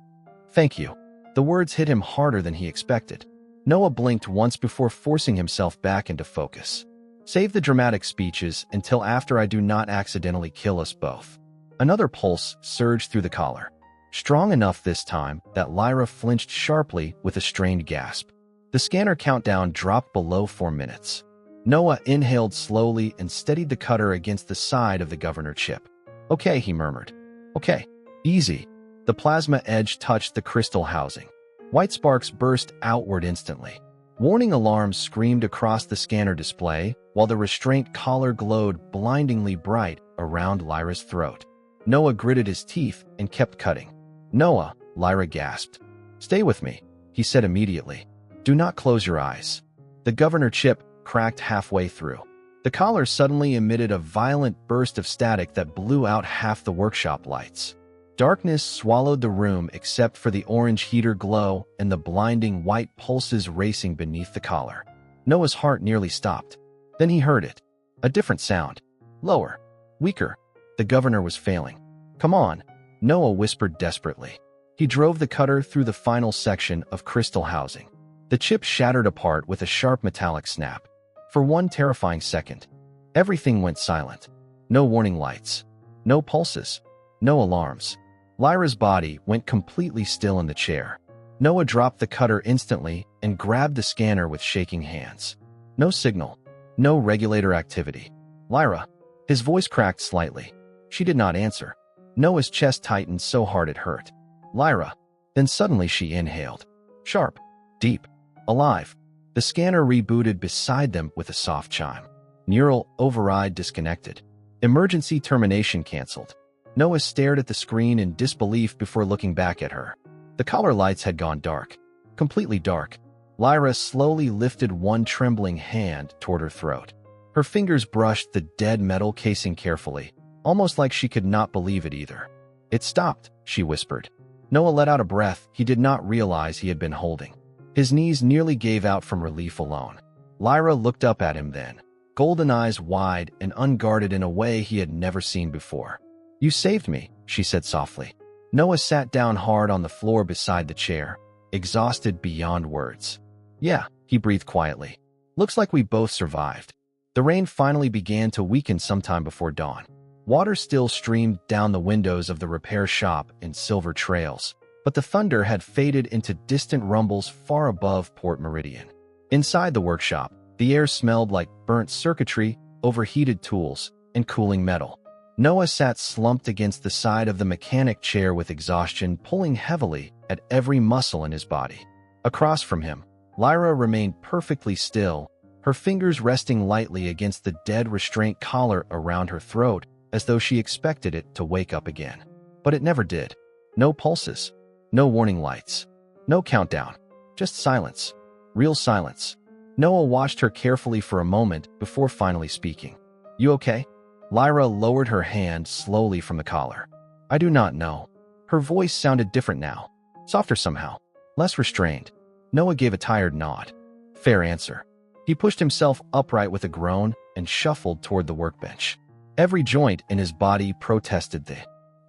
Thank you." The words hit him harder than he expected. Noah blinked once before forcing himself back into focus. "Save the dramatic speeches until after I do not accidentally kill us both." Another pulse surged through the collar, strong enough this time that Lyra flinched sharply with a strained gasp. The scanner countdown dropped below 4 minutes. Noah inhaled slowly and steadied the cutter against the side of the governor chip. "Okay," he murmured. "Okay. Easy." The plasma edge touched the crystal housing. White sparks burst outward instantly. Warning alarms screamed across the scanner display, while the restraint collar glowed blindingly bright around Lyra's throat. Noah gritted his teeth and kept cutting. "Noah," Lyra gasped. "Stay with me," he said immediately. "Do not close your eyes." The governor chip cracked halfway through. The collar suddenly emitted a violent burst of static that blew out half the workshop lights. Darkness swallowed the room except for the orange heater glow and the blinding white pulses racing beneath the collar. Noah's heart nearly stopped. Then he heard it. A different sound. Lower. Weaker. The governor was failing. "Come on," Noah whispered desperately. He drove the cutter through the final section of crystal housing. The chip shattered apart with a sharp metallic snap. For one terrifying second, everything went silent. No warning lights. No pulses. No alarms. Lyra's body went completely still in the chair. Noah dropped the cutter instantly and grabbed the scanner with shaking hands. No signal. No regulator activity. "Lyra." His voice cracked slightly. She did not answer. Noah's chest tightened so hard it hurt. "Lyra." Then suddenly she inhaled. Sharp. Deep. Alive. The scanner rebooted beside them with a soft chime. Neural override disconnected. Emergency termination canceled. Noah stared at the screen in disbelief before looking back at her. The collar lights had gone dark. Completely dark. Lyra slowly lifted one trembling hand toward her throat. Her fingers brushed the dead metal casing carefully, almost like she could not believe it either. "It stopped," she whispered. Noah let out a breath he did not realize he had been holding. His knees nearly gave out from relief alone. Lyra looked up at him then, golden eyes wide and unguarded in a way he had never seen before. "You saved me," she said softly. Noah sat down hard on the floor beside the chair, exhausted beyond words. "Yeah," he breathed quietly. "Looks like we both survived." The rain finally began to weaken sometime before dawn. Water still streamed down the windows of the repair shop in silver trails, but the thunder had faded into distant rumbles far above Port Meridian. Inside the workshop, the air smelled like burnt circuitry, overheated tools, and cooling metal. Noah sat slumped against the side of the mechanic chair with exhaustion pulling heavily at every muscle in his body. Across from him, Lyra remained perfectly still, her fingers resting lightly against the dead restraint collar around her throat as though she expected it to wake up again. But it never did. No pulses, no warning lights, no countdown, just silence. Real silence. Noah watched her carefully for a moment before finally speaking. "You okay?" Lyra lowered her hand slowly from the collar. "I do not know." Her voice sounded different now, softer somehow, less restrained. Noah gave a tired nod. "Fair answer." He pushed himself upright with a groan and shuffled toward the workbench. Every joint in his body protested the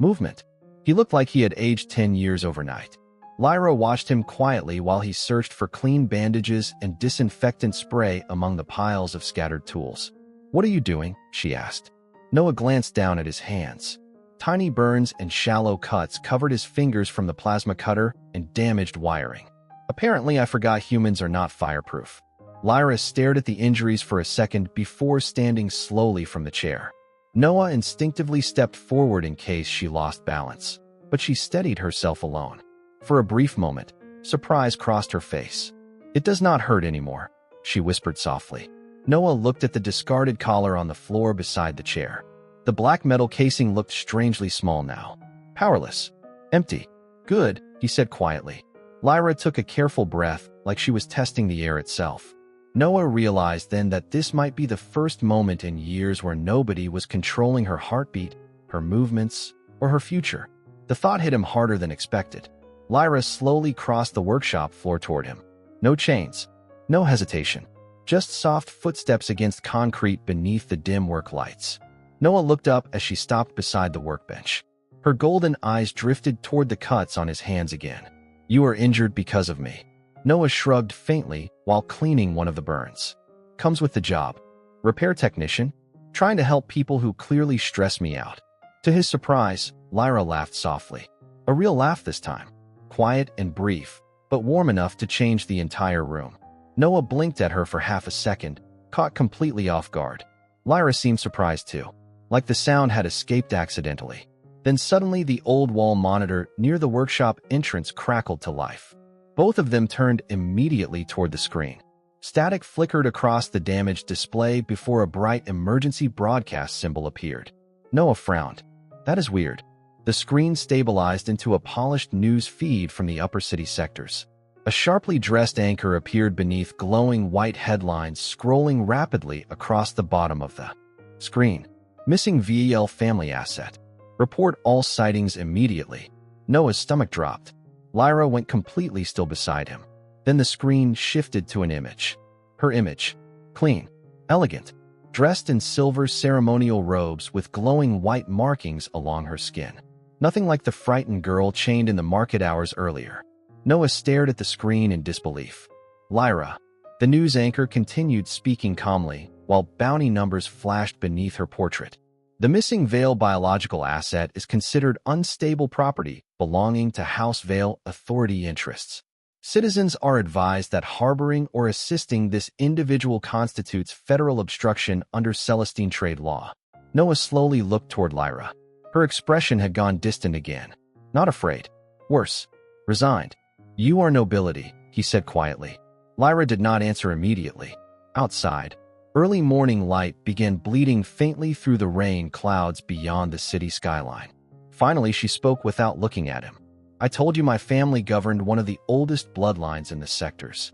movement. He looked like he had aged 10 years overnight. Lyra watched him quietly while he searched for clean bandages and disinfectant spray among the piles of scattered tools. "What are you doing?" she asked. Noah glanced down at his hands. Tiny burns and shallow cuts covered his fingers from the plasma cutter and damaged wiring. "Apparently, I forgot humans are not fireproof." Lyra stared at the injuries for a second before standing slowly from the chair. Noah instinctively stepped forward in case she lost balance, but she steadied herself alone. For a brief moment, surprise crossed her face. "It does not hurt anymore," she whispered softly. Noah looked at the discarded collar on the floor beside the chair. The black metal casing looked strangely small now. Powerless. Empty. "Good," he said quietly. Lyra took a careful breath, like she was testing the air itself. Noah realized then that this might be the first moment in years where nobody was controlling her heartbeat, her movements, or her future. The thought hit him harder than expected. Lyra slowly crossed the workshop floor toward him. No chains, no hesitation, just soft footsteps against concrete beneath the dim work lights. Noah looked up as she stopped beside the workbench. Her golden eyes drifted toward the cuts on his hands again. "You are injured because of me." Noah shrugged faintly while cleaning one of the burns. "Comes with the job. Repair technician, trying to help people who clearly stress me out." To his surprise, Lyra laughed softly. A real laugh this time. Quiet and brief, but warm enough to change the entire room. Noah blinked at her for half a second, caught completely off guard. Lyra seemed surprised too, like the sound had escaped accidentally. Then suddenly the old wall monitor near the workshop entrance crackled to life. Both of them turned immediately toward the screen. Static flickered across the damaged display before a bright emergency broadcast symbol appeared. Noah frowned. "That is weird." The screen stabilized into a polished news feed from the upper city sectors. A sharply dressed anchor appeared beneath glowing white headlines scrolling rapidly across the bottom of the screen. "Missing VEL family asset. Report all sightings immediately." Noah's stomach dropped. Lyra went completely still beside him. Then the screen shifted to an image. Her image. Clean. Elegant. Dressed in silver ceremonial robes with glowing white markings along her skin. Nothing like the frightened girl chained in the market hours earlier. Noah stared at the screen in disbelief. "Lyra." The news anchor continued speaking calmly, while bounty numbers flashed beneath her portrait. "The missing Vale biological asset is considered unstable property belonging to House Vale authority interests. Citizens are advised that harboring or assisting this individual constitutes federal obstruction under Celestine trade law." Noah slowly looked toward Lyra. Her expression had gone distant again. Not afraid. Worse. Resigned. "You are nobility," he said quietly. Lyra did not answer immediately. Outside, early morning light began bleeding faintly through the rain clouds beyond the city skyline. Finally, she spoke without looking at him. "I told you my family governed one of the oldest bloodlines in the sectors."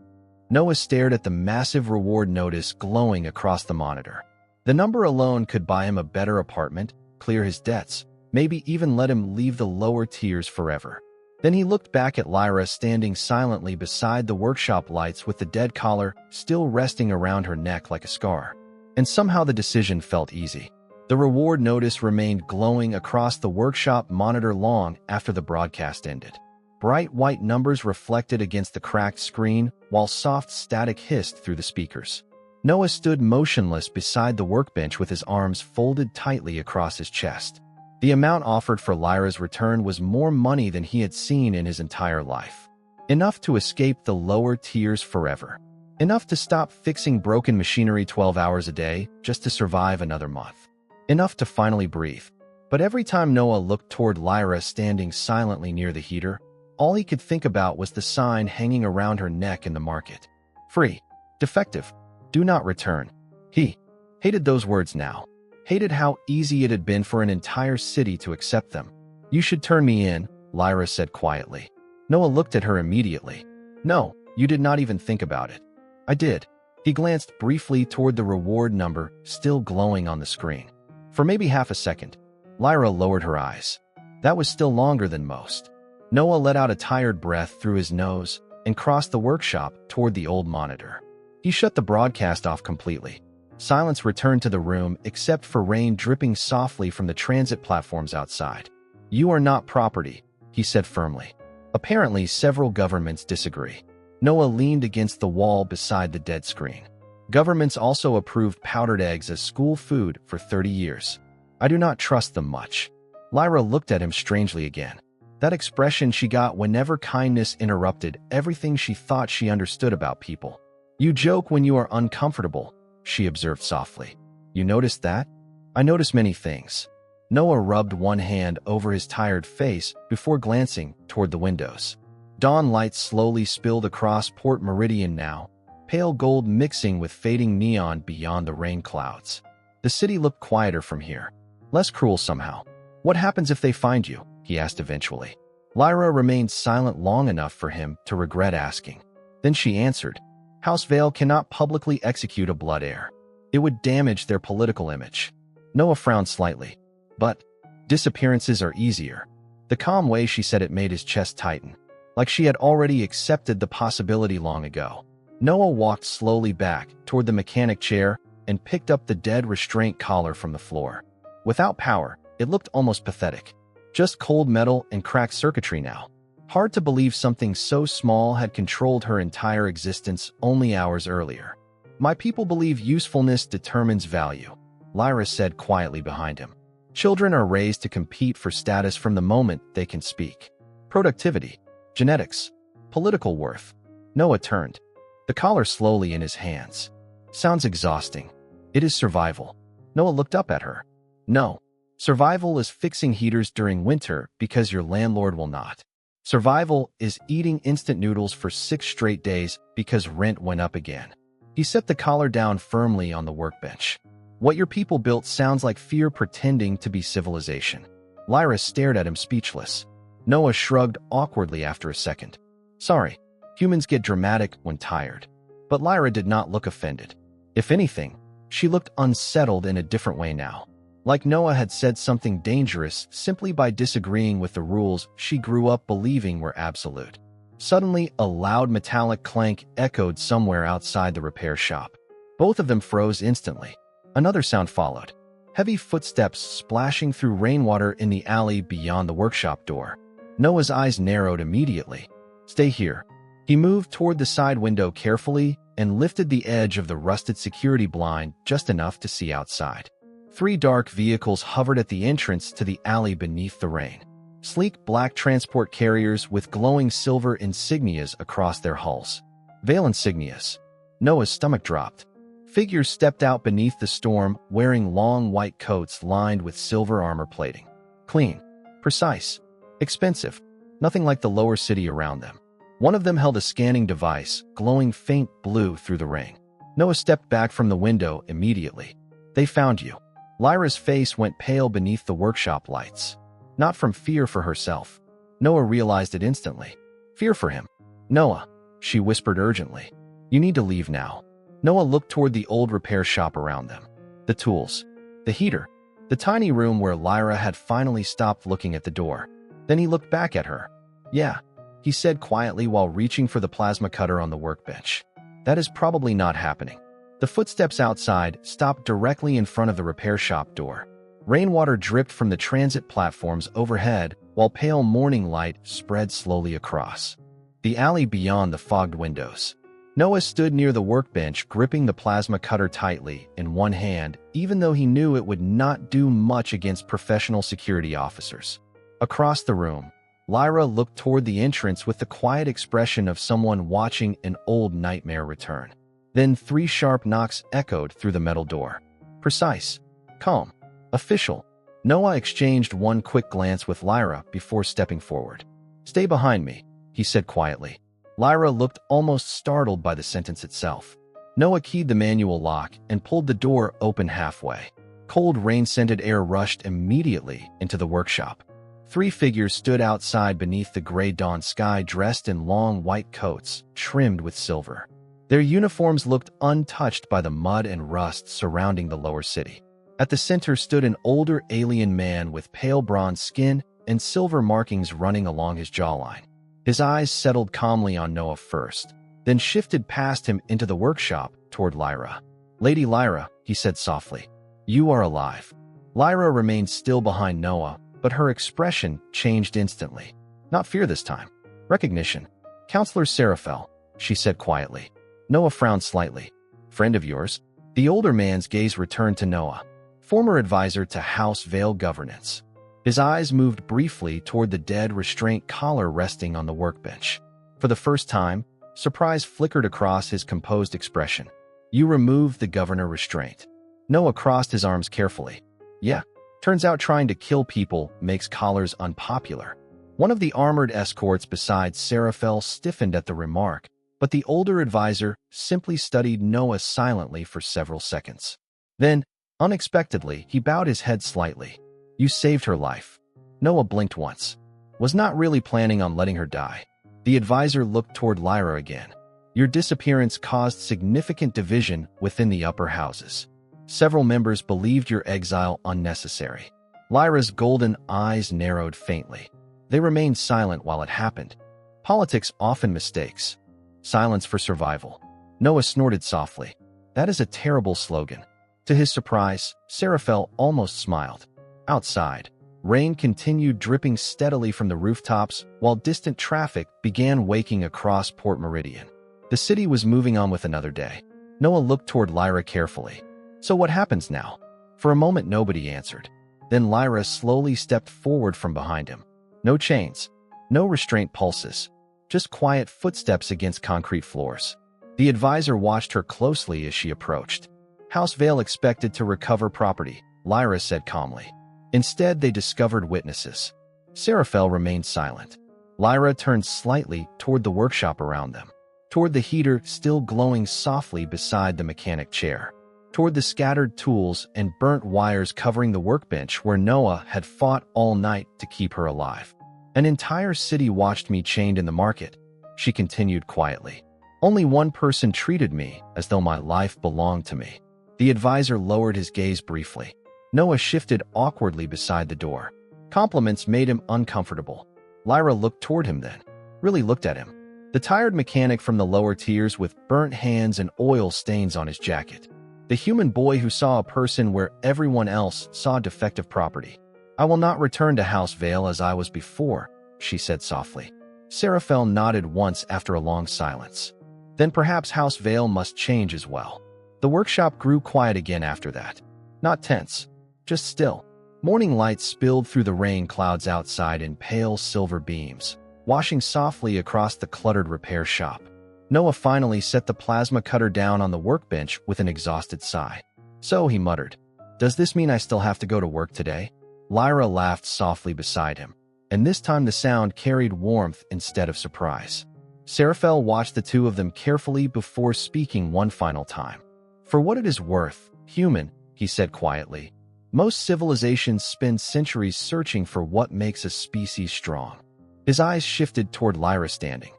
Noah stared at the massive reward notice glowing across the monitor. The number alone could buy him a better apartment, clear his debts, maybe even let him leave the lower tiers forever. Then he looked back at Lyra standing silently beside the workshop lights with the dead collar still resting around her neck like a scar. And somehow the decision felt easy. The reward notice remained glowing across the workshop monitor long after the broadcast ended. Bright white numbers reflected against the cracked screen, while soft static hissed through the speakers. Noah stood motionless beside the workbench with his arms folded tightly across his chest. The amount offered for Lyra's return was more money than he had seen in his entire life. Enough to escape the lower tiers forever. Enough to stop fixing broken machinery 12 hours a day just to survive another month. Enough to finally breathe. But every time Noah looked toward Lyra standing silently near the heater, all he could think about was the sign hanging around her neck in the market. Free. Defective. Do not return. He hated those words now. Hated how easy it had been for an entire city to accept them. You should turn me in, Lyra said quietly. Noah looked at her immediately. No, you did not even think about it. I did. He glanced briefly toward the reward number still glowing on the screen. For maybe half a second, Lyra lowered her eyes. That was still longer than most. Noah let out a tired breath through his nose and crossed the workshop toward the old monitor. He shut the broadcast off completely. Silence returned to the room except for rain dripping softly from the transit platforms outside. You are not property, he said firmly. Apparently, several governments disagree. Noah leaned against the wall beside the dead screen. Governments also approved powdered eggs as school food for 30 years. I do not trust them much. Lyra looked at him strangely again. That expression she got whenever kindness interrupted everything she thought she understood about people. You joke when you are uncomfortable, she observed softly. You noticed that? I notice many things. Noah rubbed one hand over his tired face before glancing toward the windows. Dawn light slowly spilled across Port Meridian now, pale gold mixing with fading neon beyond the rain clouds. The city looked quieter from here. Less cruel somehow. What happens if they find you? He asked eventually. Lyra remained silent long enough for him to regret asking. Then she answered, House Vale cannot publicly execute a blood heir. It would damage their political image. Noah frowned slightly. But disappearances are easier. The calm way she said it made his chest tighten, like she had already accepted the possibility long ago. Noah walked slowly back toward the mechanic chair and picked up the dead restraint collar from the floor. Without power, it looked almost pathetic. Just cold metal and cracked circuitry now. Hard to believe something so small had controlled her entire existence only hours earlier. My people believe usefulness determines value, Lyra said quietly behind him. Children are raised to compete for status from the moment they can speak. Productivity, genetics, political worth. Noah turned, the collar slowly in his hands. Sounds exhausting. It is survival. Noah looked up at her. No. Survival is fixing heaters during winter because your landlord will not. Survival is eating instant noodles for 6 straight days because rent went up again. He set the collar down firmly on the workbench. What your people built sounds like fear pretending to be civilization. Lyra stared at him speechless. Noah shrugged awkwardly after a second. Sorry, humans get dramatic when tired. But Lyra did not look offended. If anything, she looked unsettled in a different way now. Like Noah had said something dangerous simply by disagreeing with the rules she grew up believing were absolute. Suddenly, a loud metallic clank echoed somewhere outside the repair shop. Both of them froze instantly. Another sound followed. Heavy footsteps splashing through rainwater in the alley beyond the workshop door. Noah's eyes narrowed immediately. Stay here. He moved toward the side window carefully and lifted the edge of the rusted security blind just enough to see outside. 3 dark vehicles hovered at the entrance to the alley beneath the rain. Sleek black transport carriers with glowing silver insignias across their hulls. Vale insignias. Noah's stomach dropped. Figures stepped out beneath the storm, wearing long white coats lined with silver armor plating. Clean. Precise. Expensive. Nothing like the lower city around them. One of them held a scanning device, glowing faint blue through the rain. Noah stepped back from the window immediately. They found you. Lyra's face went pale beneath the workshop lights. Not from fear for herself. Noah realized it instantly. Fear for him. Noah, she whispered urgently. You need to leave now. Noah looked toward the old repair shop around them. The tools. The heater. The tiny room where Lyra had finally stopped looking at the door. Then he looked back at her. Yeah, he said quietly while reaching for the plasma cutter on the workbench. That is probably not happening. The footsteps outside stopped directly in front of the repair shop door. Rainwater dripped from the transit platforms overhead, while pale morning light spread slowly across the alley beyond the fogged windows. Noah stood near the workbench, gripping the plasma cutter tightly in one hand, even though he knew it would not do much against professional security officers. Across the room, Lyra looked toward the entrance with the quiet expression of someone watching an old nightmare return. Then 3 sharp knocks echoed through the metal door. Precise, calm, official. Noah exchanged one quick glance with Lyra before stepping forward. "Stay behind me," he said quietly. Lyra looked almost startled by the sentence itself. Noah keyed the manual lock and pulled the door open halfway. Cold rain-scented air rushed immediately into the workshop. 3 figures stood outside beneath the gray dawn sky, dressed in long white coats trimmed with silver. Their uniforms looked untouched by the mud and rust surrounding the lower city. At the center stood an older alien man with pale bronze skin and silver markings running along his jawline. His eyes settled calmly on Noah first, then shifted past him into the workshop toward Lyra. "Lady Lyra," he said softly, "you are alive." Lyra remained still behind Noah, but her expression changed instantly. Not fear this time. Recognition. "Counselor Seraphel," she said quietly. Noah frowned slightly. "Friend of yours?" The older man's gaze returned to Noah. "Former advisor to House Vale Governance." His eyes moved briefly toward the dead restraint collar resting on the workbench. For the first time, surprise flickered across his composed expression. "You removed the governor restraint." Noah crossed his arms carefully. "Yeah, turns out trying to kill people makes collars unpopular." One of the armored escorts beside Seraphel stiffened at the remark, but the older advisor simply studied Noah silently for several seconds. Then, unexpectedly, he bowed his head slightly. "You saved her life." Noah blinked once. Was not really planning on letting her die. The advisor looked toward Lyra again. "Your disappearance caused significant division within the upper houses. Several members believed your exile unnecessary." Lyra's golden eyes narrowed faintly. They remained silent while it happened. Politics often mistakes. Silence for survival. Noah snorted softly. "That is a terrible slogan." To his surprise, Seraphel almost smiled. Outside, rain continued dripping steadily from the rooftops while distant traffic began waking across Port Meridian. The city was moving on with another day. Noah looked toward Lyra carefully. "So what happens now?" For a moment nobody answered. Then Lyra slowly stepped forward from behind him. No chains, no restraint pulses, just quiet footsteps against concrete floors. The advisor watched her closely as she approached. "House Vale expected to recover property," Lyra said calmly. Instead, they discovered witnesses. Seraphel remained silent. Lyra turned slightly toward the workshop around them, toward the heater still glowing softly beside the mechanic chair, toward the scattered tools and burnt wires covering the workbench where Noah had fought all night to keep her alive. "An entire city watched me chained in the market," she continued quietly. "Only one person treated me as though my life belonged to me." The advisor lowered his gaze briefly. Noah shifted awkwardly beside the door. Compliments made him uncomfortable. Lyra looked toward him then, really looked at him. The tired mechanic from the lower tiers with burnt hands and oil stains on his jacket. The human boy who saw a person where everyone else saw defective property. "I will not return to House Vale as I was before," she said softly. Seraphel nodded once after a long silence. "Then perhaps House Vale must change as well." The workshop grew quiet again after that. Not tense, just still. Morning light spilled through the rain clouds outside in pale silver beams, washing softly across the cluttered repair shop. Noah finally set the plasma cutter down on the workbench with an exhausted sigh. "So," he muttered, "does this mean I still have to go to work today?" Lyra laughed softly beside him, and this time the sound carried warmth instead of surprise. Seraphel watched the two of them carefully before speaking one final time. "For what it is worth, human," he said quietly, "most civilizations spend centuries searching for what makes a species strong." His eyes shifted toward Lyra standing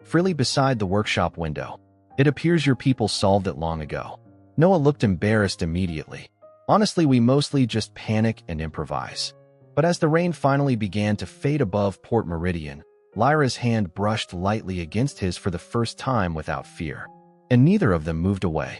freely beside the workshop window. "It appears your people solved it long ago." Noah looked embarrassed immediately. "Honestly, we mostly just panic and improvise." But as the rain finally began to fade above Port Meridian, Lyra's hand brushed lightly against his for the first time without fear. And neither of them moved away.